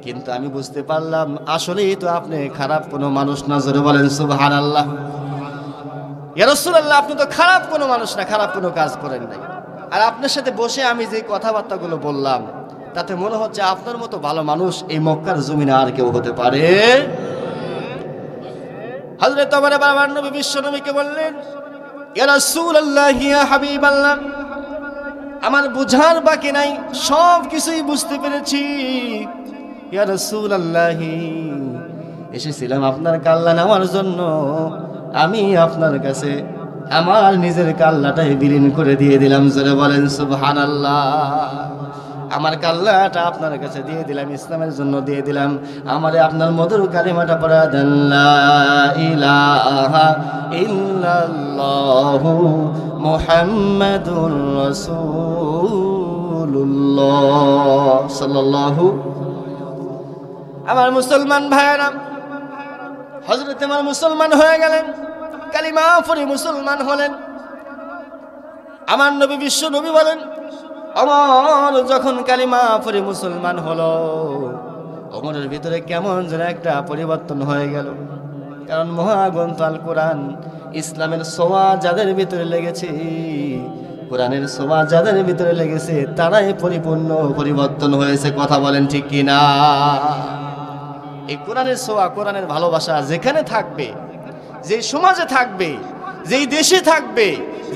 কিন্তু আমি বুঝতে পারলাম আসলেই তো আপনি খারাপ কোনো মানুষ না। জোরে বলেন সুবহানাল্লাহ। ইয়া রাসূলুল্লাহ, আপনি তো খারাপ কোনো মানুষ না, খারাপ কোনো কাজ করেন নাই। আর আপনার সাথে বসে আমি যে কথাবার্তাগুলো বললাম তাতে মনে হচ্ছে আপনার মতো ভালো মানুষ এই মক্কার জমিনে আর কেউ হতে পারে। হযরত ওমর বাবার নবী বিশ্ব নবীকে বললেন, ইয়া রাসূলুল্লাহ, ইয়া হাবিবাল্লাহ, আমার বুঝার বাকি নাই, সব কিছুই বুঝতে পেরেছি। ইয়া রাসূলুল্লাহ, এসেছিলাম আপনার কাল্লা নেওয়ার জন্য। আমি আপনার কাছে আমার নিজের কাল্লাটাই বিলীন করে দিয়ে দিলাম। জোরে বলেন সুবহানাল্লাহ। আমার কাল্লাটা আপনার কাছে দিয়ে দিলাম, ইসলামের জন্য দিয়ে দিলাম। আমারে আপনার মধুর কালিমাটা পড়া দেন, লা ইলাহা ইল্লাল্লাহু মুহাম্মাদুর রাসূলুল্লাহ সাল্লাল্লাহু। আমার মুসলমান ভাইরা, হযরত ওমর মুসলমান হয়ে গেলেন, কালিমা পড়ে মুসলমান হলেন। আমার নবী বিশ্ব নবী বলেন, ওমর যখন কালিমা পড়ে মুসলমান হলো, ওমরের ভিতরে কেমন যেন একটা পরিবর্তন হয়ে গেল। কারণ মহাগ্রন্থ আল কোরআন, ইসলামের ছোঁয়া যাদের ভিতরে লেগেছে, কোরআনের ছোঁয়া যাদের ভিতরে লেগেছে, তারাই পরিপূর্ণ পরিবর্তন হয়েছে। কথা বলেন ঠিক কিনা? এই কোরআনের ছোঁয়া, কোরআনের ভালোবাসা যেখানে থাকবে, যে সমাজে থাকবে, যেই দেশে থাকবে,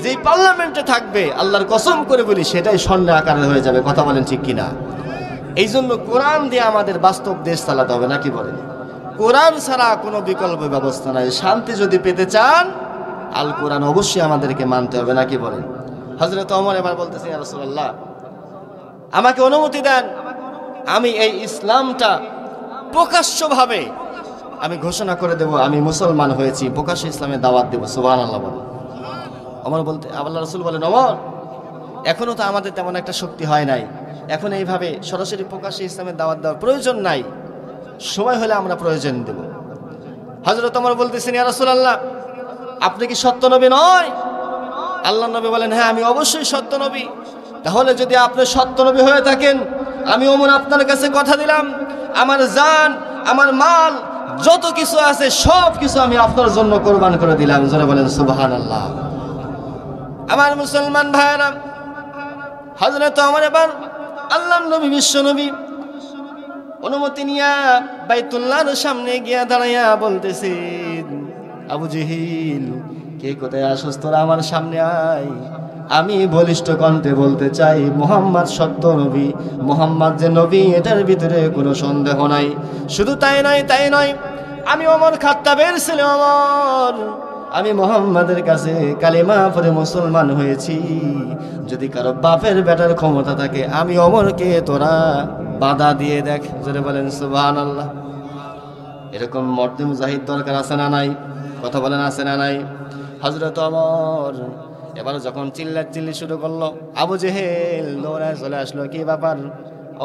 যেই পার্লামেন্টে থাকবে, আল্লাহর কসম করে বলি সেটাই স্বর্ণ আকারে হয়ে যাবে। কথা বলেন ঠিক কিনা? এই জন্য কোরআন দিয়ে আমাদের বাস্তব দেশ চালাতে হবে, নাকি বলেন? কোরআন ছাড়া কোনো বিকল্প ব্যবস্থা নাই। শান্তি যদি পেতে চান, আল কোরআন অবশ্যই আমাদেরকে মানতে হবে, নাকি বলেন? হযরত ওমর এবার বলতেছেন, ইয়া রাসূলুল্লাহ, আমাকে অনুমতি দেন, আমি এই ইসলামটা প্রকাশ্যভাবে আমি ঘোষণা করে দেব, আমি মুসলমান হয়েছি, প্রকাশ্যে ইসলামের দাওয়াত দেব। সুবহানাল্লাহ বলেন। ওমর বলতে, আল্লাহ রাসূল বলেন, ওমর, এখনো তো আমাদের তেমন একটা শক্তি হয় নাই, এখন এইভাবে সরাসরি প্রকাশ্যে ইসলামের দাওয়াত দেওয়ার প্রয়োজন নাই, সময় হলে আমরা প্রয়োজন দেব। হযরত ওমর বলতেছেন, ইয়া রাসূলুল্লাহ, আপনি কি সত্য নবী নয়? আল্লাহ নবী বলেন, হ্যাঁ, আমি অবশ্যই সত্য নবী। তাহলে যদি আপনি সত্য নবী হয়ে থাকেন, আমি ওমর আপনার কাছে কথা দিলাম, আমার জান, আমার মাল, যত কিছু আছে সব কিছু আমি আপনার জন্য কোরবান করে দিলাম। জোরে বলেন সুবহানাল্লাহ। আমার মুসলমান ভাইরা, হযরত ওমর এবার আল্লাহর নবী বিশ্ব নবী অনুমতি নিয়া বাইতুল্লাহর সামনে গিয়া দাঁড়াইয়া বলতেছেন, আবু জেহেল, কে কোথায় আসছ তোরা, আমার সামনে আয়। আমি বলিষ্ঠ কণ্ঠে বলতে চাই, মুহাম্মদ সত্য নবী, মুহাম্মদ যে নবী এটার ভিতরে কোনো সন্দেহ নাই। শুধু তাই নয়, আমি ওমর খাত্তাবের ছেলে ওমর, আমি মুহাম্মাদের কাছে কালিমা পড়ে মুসলমান হয়েছি। যদি কারো বাপের বেটার ক্ষমতা থাকে, আমি ওমরকে তোরা বাধা দিয়ে দেখ। জোরে বলেন সুবহানাল্লাহ। এরকম মর্দে মুজাহিদ দরকার আছে না নাই? কথা বলেন, আছে না নাই? হযরত ওমর এবার যখন চিল্লি শুরু করলো, আবু জেহেল দৌড়ায় চলে আসলো, কি ব্যাপার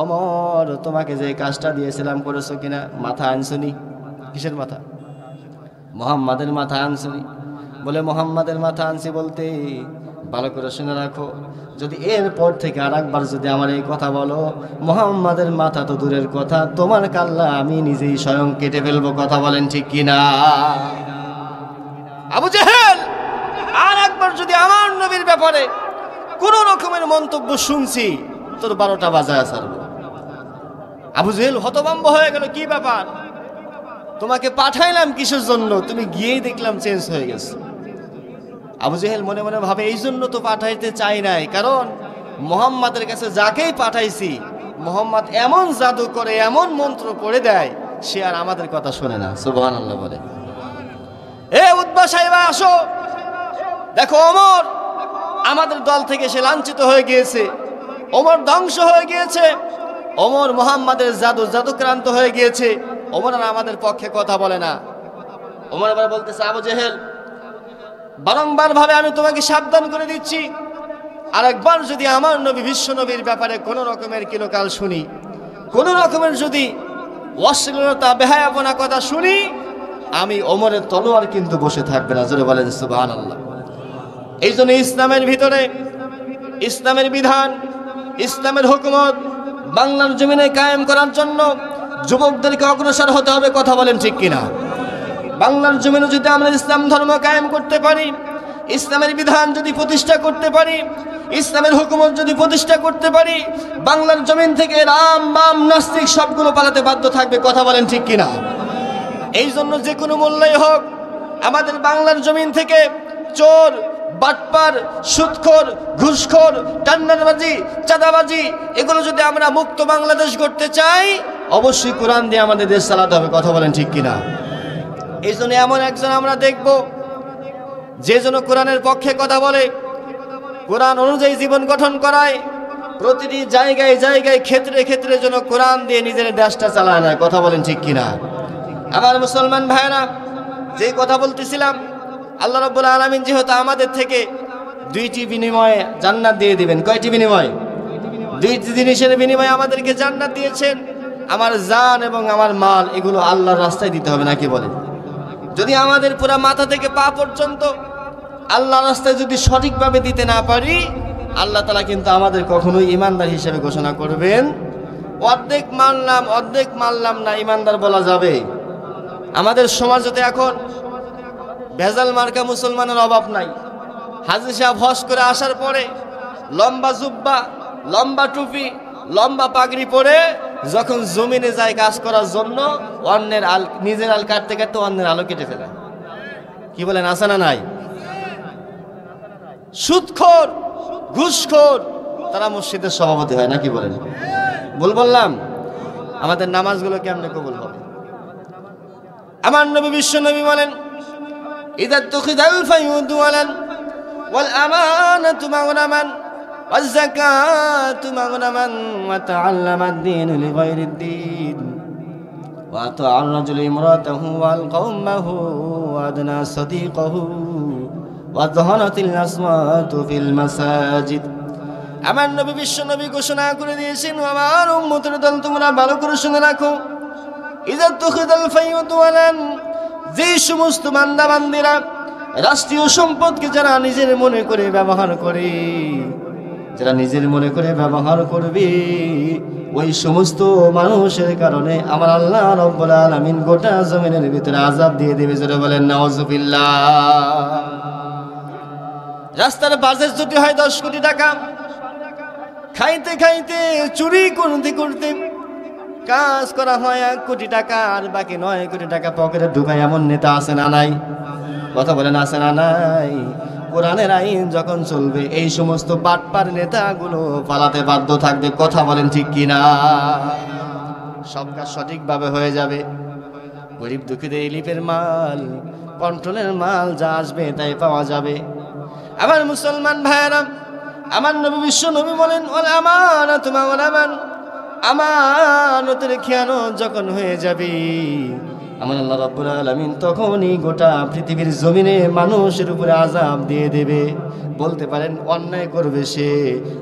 ওমর, তোমাকে যে কাজটা দিয়েছিলাম করেছো কিনা? মাথা আনছনি? কিসের মাথা? মুহাম্মাদের মাথা আনছনি? বলে, মুহাম্মাদের মাথা আনছি বলতে ভালো করে শুনে রাখো, যদি এরপর থেকে আর একবার যদি আমার এই কথা বলো, মুহাম্মাদের মাথা তো দূরের কথা, তোমার কাল্লা আমি নিজেই স্বয়ং কেটে ফেলবো। কথা বলেন ঠিক কিনা? আবু জেহেল, আর একবার যদি আমার নবীর ব্যাপারে কোন রকমের মন্তব্য শুনছি, তোর 12টা বাজায় ছাড়বো। আবু জেহেল হতভম্ব হয়ে গেল, কি ব্যাপার, তোমাকে পাঠাইলাম কিসের জন্য, তুমি গিয়েই দেখলাম চেঞ্জ হয়ে গেছে। আবু জেহেল মনে মনে ভাবে, এই জন্য তো পাঠাইতে চাই নাই, কারণ মুহাম্মাদের কাছে যাকেই পাঠাইছি, মুহাম্মদ এমন জাদু করে, এমন মন্ত্র পড়ে দেয়, সে আর আমাদের কথা শোনে না। সুবহানাল্লাহ বলে। এ উতবা সাহেবা, আসো, দেখো ওমর আমাদের দল থেকে সে লাঞ্ছিত হয়ে গিয়েছে, ওমর ধ্বংস হয়ে গিয়েছে, ওমর মুহাম্মাদের জাদুক্রান্ত হয়ে গিয়েছে, ওমর আর আমাদের পক্ষে কথা বলে না। ওমর এবার বলতেছে, আবু জেহেল, বারংবার ভাবে আমি তোমাকে সাবধান করে দিচ্ছি, আরেকবার যদি আমার নবী বিশ্ব নবীর ব্যাপারে কোনো রকমের কিলোকাল শুনি, কোনো রকমের যদি অশ্লীলতা বেহায়াপনা কথা শুনি, আমি ওমরের তলোয়ার কিন্তু বসে থাকবে না। জোরে বলেন সুবহানাল্লাহ। এই জন্য ইসলামের ভিতরে ইসলামের বিধান, ইসলামের হুকুমত বাংলার জমিনে কায়েম করার জন্য যুবকদেরকে অগ্রসর হতে হবে। কথা বলেন ঠিক কিনা? বাংলার জমিনে যদি আমরা ইসলাম ধর্ম কায়েম করতে পারি, ইসলামের বিধান যদি প্রতিষ্ঠা করতে পারি, ইসলামের হুকুমত যদি প্রতিষ্ঠা করতে পারি, বাংলার জমিন থেকে রাম বাম নাস্তিক সবগুলো পালাতে বাধ্য থাকবে। কথা বলেন ঠিক কিনা? এই জন্য যে কোনো মূল্যই হোক আমাদের বাংলার জমিন থেকে চোর, বাটপার, সুদখোর, ঘুষখোর, টান্নারবাজি, চাঁদাবাজি এগুলো যদি আমরা মুক্ত বাংলাদেশ গড়তে চাই, অবশ্যই কোরআন দিয়ে আমাদের দেশ চালাতে হবে। কথা বলেন ঠিক কিনা? এই জন্য এমন একজন আমরা দেখব যে যেন কোরআনের পক্ষে কথা বলে, কোরআন অনুযায়ী জীবন গঠন করায়, প্রতিটি জায়গায় জায়গায় ক্ষেত্রে ক্ষেত্রে যেন কোরআন দিয়ে নিজের দেশটা চালায় না। কথা বলেন ঠিক কিনা? আমার মুসলমান ভাইরা, যেই কথা বলতেছিলাম, আল্লাহ রাব্বুল আলামিন যেহেতু আমাদের থেকে দুইটি বিনিময়ে জান্নাত দিয়ে দিবেন। কয়টি বিনিময়? দুইটি জিনিসের বিনিময়ে আমাদেরকে জান্নাত দিয়েছেন। আমার জান এবং আমার মাল এগুলো আল্লাহর রাস্তায় দিতে হবে, নাকি বলেন? যদি আমাদের পুরা মাথা থেকে পা পর্যন্ত আল্লাহর রাস্তায় যদি সঠিকভাবে দিতে না পারি, আল্লাহ তাআলা কিন্তু আমাদের কখনোই ঈমানদার হিসেবে ঘোষণা করবেন। অর্ধেক মানলাম না ঈমানদার বলা যাবে? আমাদের সমাজতে এখন ভেজাল মার্কা মুসলমানের অভাব নাই। হাজী সাহেব হজ করে আসার পরে লম্বা জুব্বা, লম্বা টুপি, লম্বা পাগড়ি পরে যখন জমিনে যায় কাজ করার জন্য, অন্যের নিজের আল কাটতে কাটতে অন্যের আলো কেটে ফেলে। কি বলেন, আছে না নাই? সুদখোর, ঘুষখোর, তারা মসজিদের সভাপতি হয়, নাকি বলেন? বললাম আমাদের নামাজগুলো কেমনে কবুল হবে? আমার নবী বিশ্ব নবী বলেন, ইযা তুখিদাল ফায়ুদু ওয়াল আমানাতু মাগনামান ওয়াজ যাকাতু মাগনামান ওয়া তাআল্লামা ad-দীন লিগায়রি ad-দীন ওয়া তাআর রাজুলু ইমরাতাহু ওয়াল কওমাহু ওয়া আদনা সাদীকাহু ওয়া যাহারাতিল আসওয়াতু ফিল মাসাজিদ। আমার নবী বিশ্ব নবী ঘোষণা করে দিয়েছেন, আমার উম্মতের দল তোমরা ভালো করে শুনে রাখো, ইযা তুখিদাল ফায়ুদু যে সমস্ত বান্দা বান্দিরা রাষ্ট্রীয় সম্পদকে যারা নিজের মনে করে ব্যবহার করে, যারা নিজের মনে করে ব্যবহার করবে, ওই সমস্ত মানুষের কারণে আমার আল্লাহ রাব্বুল আলামিন গোটা জমিনের ভিতরে আযাব দিয়ে দেবে। যারা বলেন নাউযুবিল্লাহ। রাস্তার বাজেট যদি হয় 10 কোটি টাকা, খাইতে খাইতে চুরি করতে করতে কাজ করা হয় 1 কোটি টাকা, আর বাকি 9 কোটি টাকা পকেটে ঢুকায় এমন নেতা আছে না নাই? কথা বলেন, আছে না নাই? কোরআনের আইন যখন চলবে, এই সমস্ত বাটপার নেতাগুলো পালাতে বাধ্য থাকবে। কথা বলেন ঠিক কিনা? সব কাজ সঠিকভাবে হয়ে যাবে। গরিব দুঃখীদের রিলিফের মাল, কন্ট্রোলের মাল যা আসবে তাই পাওয়া যাবে। আমার মুসলমান ভাইয়েরা, আমার নবী বিশ্ব নবী বলেন, ওয়াল আমানাতু মাগনামান, আমানতের খেয়ানত যখন হয়ে যাবে, আমার আল্লাহ রাব্বুল আলামিন তখনই গোটা পৃথিবীর জমিনে মানুষের উপরে আযাব দিয়ে দেবে। বলতে পারেন অন্যায় করবে সে,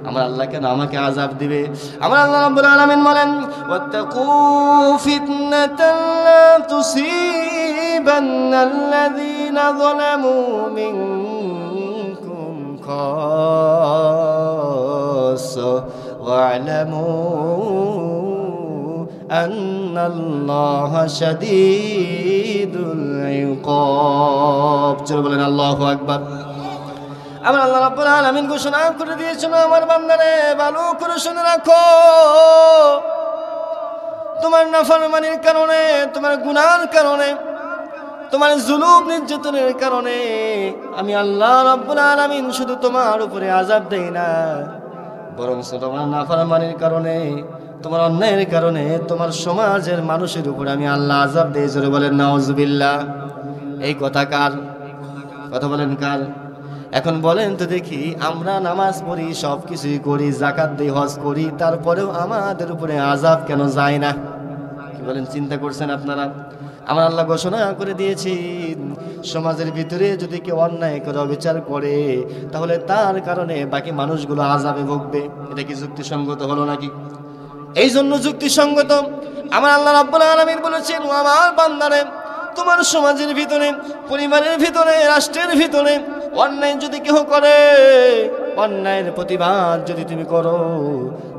আমার আল্লাহ কেন আমাকে আযাব দিবে? আমার আল্লাহ রাব্বুল আলামিন বলেন, ওয়াত্তাকু ফিতনাতান লা তুসিবান্নাল্লাযীনা যালামু মিনকুম খাসসা ওয়া'লামু আন্নাল্লাহা শাদীদুল ইকাব। চলো বলেন আল্লাহু আকবার। আমার আল্লাহ রাব্বুল আলামিন ঘোষণা করে দিয়েছেন, আমার বান্দারে ভালো করে শুনে রাখো, তোমার নাফরমানির কারণে, তোমার গুনার কারণে, তোমার জুলুম নির্যাতনের কারণে আমি আল্লাহ রাব্বুল আলামিন শুধু তোমার উপরে আযাব দেই না, বরং তোমার নাফরমানির কারণে, তোমার অন্যায়ের কারণে তোমার সমাজের মানুষের উপরে আমি আল্লাহ আযাব দেই। জোরে বলেন নাউযুবিল্লাহ। এই কথা কার? কথা বলেন কার? এখন বলেন তো দেখি, আমরা নামাজ পড়ি, সব কিছুই করি, যাকাত দেই, হজ করি, তারপরেও আমাদের উপরে আযাব কেন যায় না? কি বলেন, চিন্তা করছেন আপনারা? আমার আল্লাহ ঘোষণা করে দিয়েছেন, সমাজের ভিতরে যদি কেউ অন্যায় করে অবিচার করে তাহলে তার কারণে বাকি মানুষগুলো আযাবে ভুগবে। এটা কি যুক্তিসঙ্গত হলো নাকি? এই জন্য যুক্তিসঙ্গত আমার আল্লাহ রাব্বুল আলামিন বলেছেন, ও আমার বান্দারে, তোমার সমাজের ভিতরে, পরিবারের ভিতরে, রাষ্ট্রের ভিতরে অন্যায় যদি কেউ করে, অন্যায়ের প্রতিবাদ যদি তুমি করো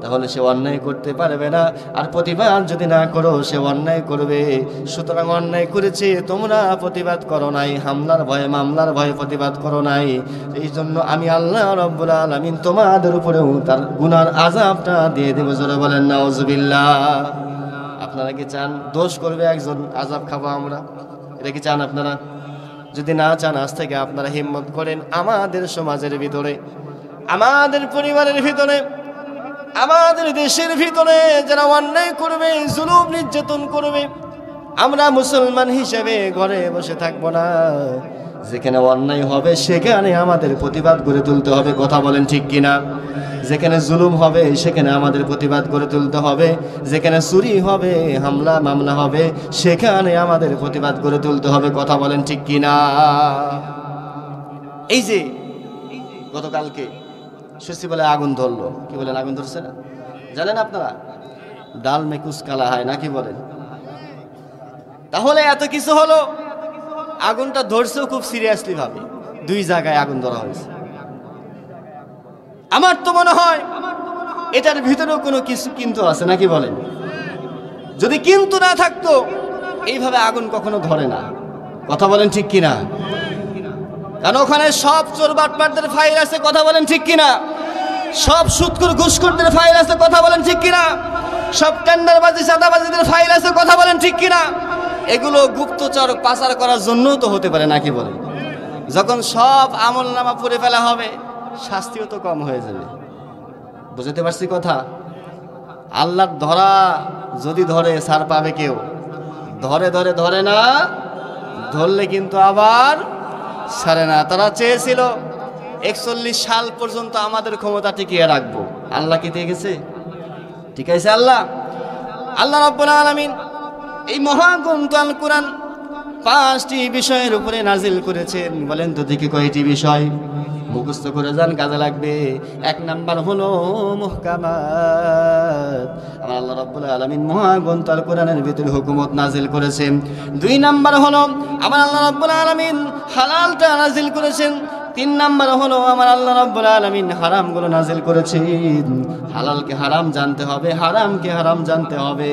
তাহলে সে অন্যায় করতে পারবে না, আর প্রতিবাদ যদি না করো সে অন্যায় করবে। সুতরাং অন্যায় করেছে তোমরা প্রতিবাদ করো নাই, হামলার ভয়ে মামলার ভয়ে প্রতিবাদ করো নাই। এই জন্য আমি আল্লাহ রাব্বুল আলামিন তোমাদের উপরেও তার গুনার আযাবটা দিয়ে দেব। জোরে বলেন নাউজুবিল্লাহ। আপনারা কি চান দোষ করবে একজন, আযাব খাবো আমরা? এটা কি চান আপনারা? যদি না চান আজ থেকে আপনারা হিম্মত করেন আমাদের সমাজের ভিতরে, আমাদের পরিবারের ভিতরে, আমাদের দেশের ভিতরে যারা অন্যায় করবে, জুলুম নির্যাতন করবে, আমরা মুসলমান হিসেবে ঘরে বসে থাকবো না। যেখানে অন্যায় হবে সেখানে আমাদের প্রতিবাদ গড়ে তুলতে হবে। কথা বলেন ঠিক কিনা? যেখানে জুলুম হবে সেখানে আমাদের প্রতিবাদ গড়ে তুলতে হবে। যেখানে চুরি হবে, হামলা মামলা হবে, সেখানে আমাদের প্রতিবাদ গড়ে তুলতে হবে। কথা বলেন ঠিক কিনা? এই যে গতকালকে শুনছি বলে আগুন ধরলো, কি বলেন? আগুন ধরছে না? জানেন আপনারা ডাল মে কুছ কালা হয় নাকি বলেন? তাহলে এত কিছু হলো, আগুনটা ধরছেও খুব সিরিয়াসলি ভাবে, 2 জায়গায় আগুন ধরা হয়েছে। আমার তো মনে হয় এটার ভিতরেও কোনো কিছু কিন্তু আছে নাকি বলেন? যদি কিন্তু না থাকতো এইভাবে আগুন কখনো ধরে না। কথা বলেন ঠিক কিনা? কারণ ওখানে সব চোর বাটপারদের ফাইল আছে। কথা বলেন ঠিক কিনা? সব সুদখোর ঘুষখোরদের ফাইল আছে। কথা বলেন ঠিক কিনা? সব টেন্ডারবাজি চাঁদাবাজিদের ফাইল আছে। কথা বলেন ঠিক কিনা? এগুলো গুপ্তচর পাচার করার জন্য তো হতে পারে নাকি বলেন? যখন সব আমলনামা পড়ে ফেলা হবে শাস্তিও তো কম হয়ে যাবে। বুঝতে পারছি কথা? আল্লাহর ধরা যদি ধরে ছাড় পাবে কেউ? ধরে ধরে ধরে না, ধরলে কিন্তু আবার ছাড়ে না। তারা চেয়েছিল 41 সাল পর্যন্ত আমাদের ক্ষমতা টিকিয়ে রাখবো। আল্লাহ কি দিয়ে গেছে? ঠিক আছে আল্লাহ? আল্লাহ রাব্বুল আলামিন এই মহাগ্রন্থ আল কোরআন 5টি বিষয়ের উপরে নাজিল করেছেন। বলেন তো দেখি কয়টি বিষয়? মুখস্থ করে যান, কাজে লাগবে। 1 নাম্বার হলো মুহকামাত। আমার আল্লাহ রাব্বুল আলামিন মহাগ্রন্থ আল কোরআনের ভিতরে হুকুমত নাজিল করেছেন। 2 নাম্বার হলো আমার আল্লাহ রাব্বুল আলামিন হালালটা নাজিল করেছেন। 3 নাম্বার হলো আমার আল্লাহ রাব্বুল আলামিন হারামগুলো নাজিল করেছেন। হালালকে হারাম জানতে হবে, হারামকে হারাম জানতে হবে।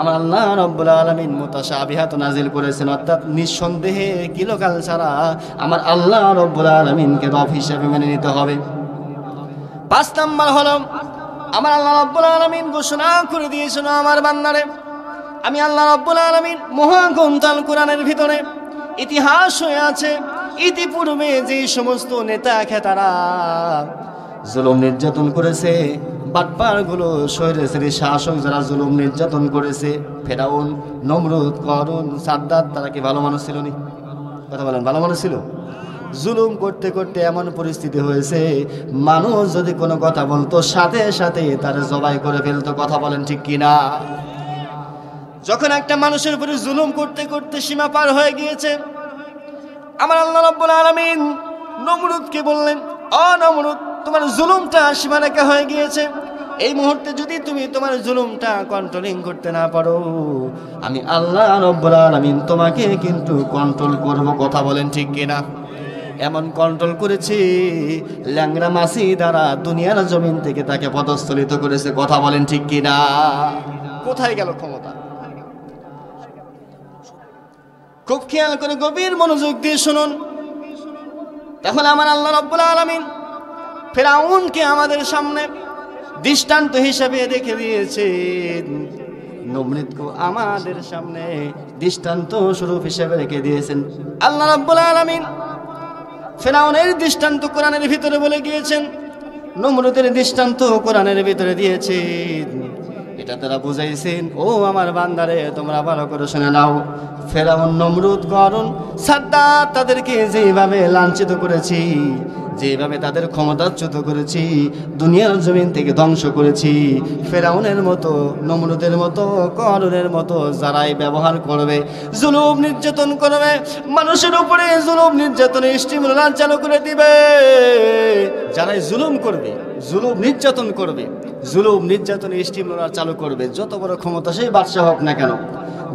আমার আল্লাহ রাব্বুল আলামিন মুতাশাবিহাত নাজিল করেছেন, অর্থাৎ নিঃসন্দেহে কিলোকাল ছাড়া আমার আল্লাহ রাব্বুল আলামিনকে রব হিসেবে মেনে নিতে হবে। 5 নাম্বার হলো আমার আল্লাহ রাব্বুল আলামিন ঘোষণা করে দিয়েছেন, আমার বান্দারে, আমি আল্লাহ রাব্বুল আলামিন মহাগ্রন্থ আল কোরআনের ভিতরে ইতিহাস হয়ে আছে, ইতিপূর্বে যে সমস্ত নেতা খেতারা জুলুম নির্যাতন করেছে, বাটপারগুলো স্বৈরাচারী শাসক যারা জুলুম নির্যাতন করেছে, ফেরাউন, নমরুদ, করুন, সাদ্দাত, তারা কি ভালো মানুষ ছিল নি? কথা বলেন, ভালো মানুষ ছিল? জুলুম করতে করতে এমন পরিস্থিতি হয়েছে, মানুষ যদি কোনো কথা বলতো সাথে সাথে তার জবাই করে ফেলতো। কথা বলেন ঠিক কিনা? যখন একটা মানুষের উপরে জুলুম করতে করতে সীমা পার হয়ে গিয়েছে, আমার আল্লাহ রাব্বুল আলামিন নমরুদকে বললেন, ও নমরুদ, তোমার জুলুমটা সীমারেখা হয়ে গিয়েছে। এই মুহূর্তে যদি তুমি তোমার জুলুমটা কন্ট্রোলিং করতে না পারো, আমি আল্লাহ রাব্বুল আলামিন তোমাকে কিন্তু কন্ট্রোল করব। কথা বলেন ঠিক কিনা? এমন কন্ট্রোল করেছি, ল্যাংড়া মাসি দ্বারা দুনিয়ার জমিন থেকে তাকে পদস্থলিত করেছে। কথা বলেন ঠিক কিনা? কোথায় গেল ক্ষমতা? খুব খেয়াল করে গভীর মনোযোগ দিয়ে শুনুন। তাহলে আমার আল্লাহ রাব্বুল আলামিন ফেরাউনকে আমাদের সামনে দৃষ্টান্ত হিসেবে রেখে দিয়েছেন, নমরুদকে আমাদের সামনে দৃষ্টান্ত স্বরূপ হিসেবে রেখে দিয়েছেন। আল্লাহ রাব্বুল আলামিন ফেরাউনের দৃষ্টান্ত কোরআনের ভিতরে বলে গিয়েছেন, নমরুদের দৃষ্টান্ত কোরআনের ভিতরে দিয়েছেন। এটা তারা বুঝাইছেন। ও আমার বান্দারে, তোমরা ভালো করে শুনে নাও, ফেরাউন, নমরুদ, কারুন, সাদ্দাত তাদেরকে যেভাবে লাঞ্ছিত করেছি, যেভাবে তাদের ক্ষমতাচ্যুত করেছি, দুনিয়ার জমিন থেকে ধ্বংস করেছি, ফেরাউনের মতো, নমরুদের মতো, কারুনের মতো যারাই ব্যবহার করবে, জুলুম নির্যাতন করবে, মানুষের উপরে জুলুম নির্যাতনের স্টিমুলার চালু করে দিবে, যারাই জুলুম করবে, জুলুম নির্যাতন করবে, জুলুম নির্যাতন স্টিমুলার চালু করবে, যত বড় ক্ষমতাশীল বাদশা হোক না কেন,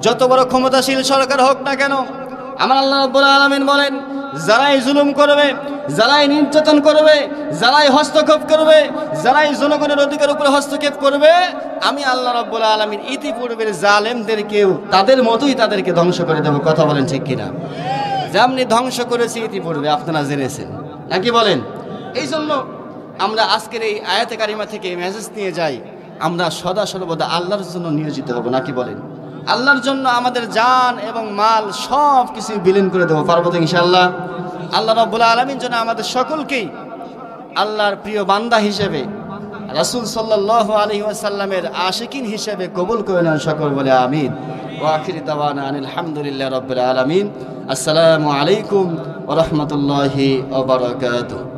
যত বড় ক্ষমতাশীল সরকার হোক না কেন, আমার আল্লাহ রাব্বুল আলামিন বলেন, যারাই জুলুম করবে, যারাই নির্যাতন করবে, যারাই হস্তক্ষেপ করবে, যারাই জনগণের অধিকার উপরে হস্তক্ষেপ করবে, আমি আল্লাহ রাব্বুল আলামিন ইতিপূর্বের জালেমদেরকেও তাদের মতোই তাদেরকে ধ্বংস করে দেব। কথা বলেন ঠিক কিনা? যেমনি ধ্বংস করেছি ইতিপূর্বে, আপনারা জেনেছেন নাকি বলেন? এই জন্য আমরা আজকের এই আয়াতে কারিমা থেকে মেসেজ নিয়ে যাই, আমরা সদা সর্বদা আল্লাহর জন্য নিয়োজিত হব, নাকি বলেন? আল্লাহর জন্য আমাদের জান এবং মাল সব কিছু বিলীন করে দেবো, পারবো তো ইনশাআল্লাহ? আল্লাহ রাব্বুল আলামিন যেন আমাদের সকলকেই আল্লাহর প্রিয় বান্দা হিসেবে, রাসূল সাল্লাল্লাহু আলাইহি ওয়াসাল্লামের আশিকিন হিসেবে কবুল করে নেন সকল, বলে আমিন। ওয়া আখিরু দাওয়ানা আনিল হামদুলিল্লাহি রাব্বিল আলামিন। আসসালামু আলাইকুম ওয়া রাহমাতুল্লাহি ওয়া বারাকাতুহু।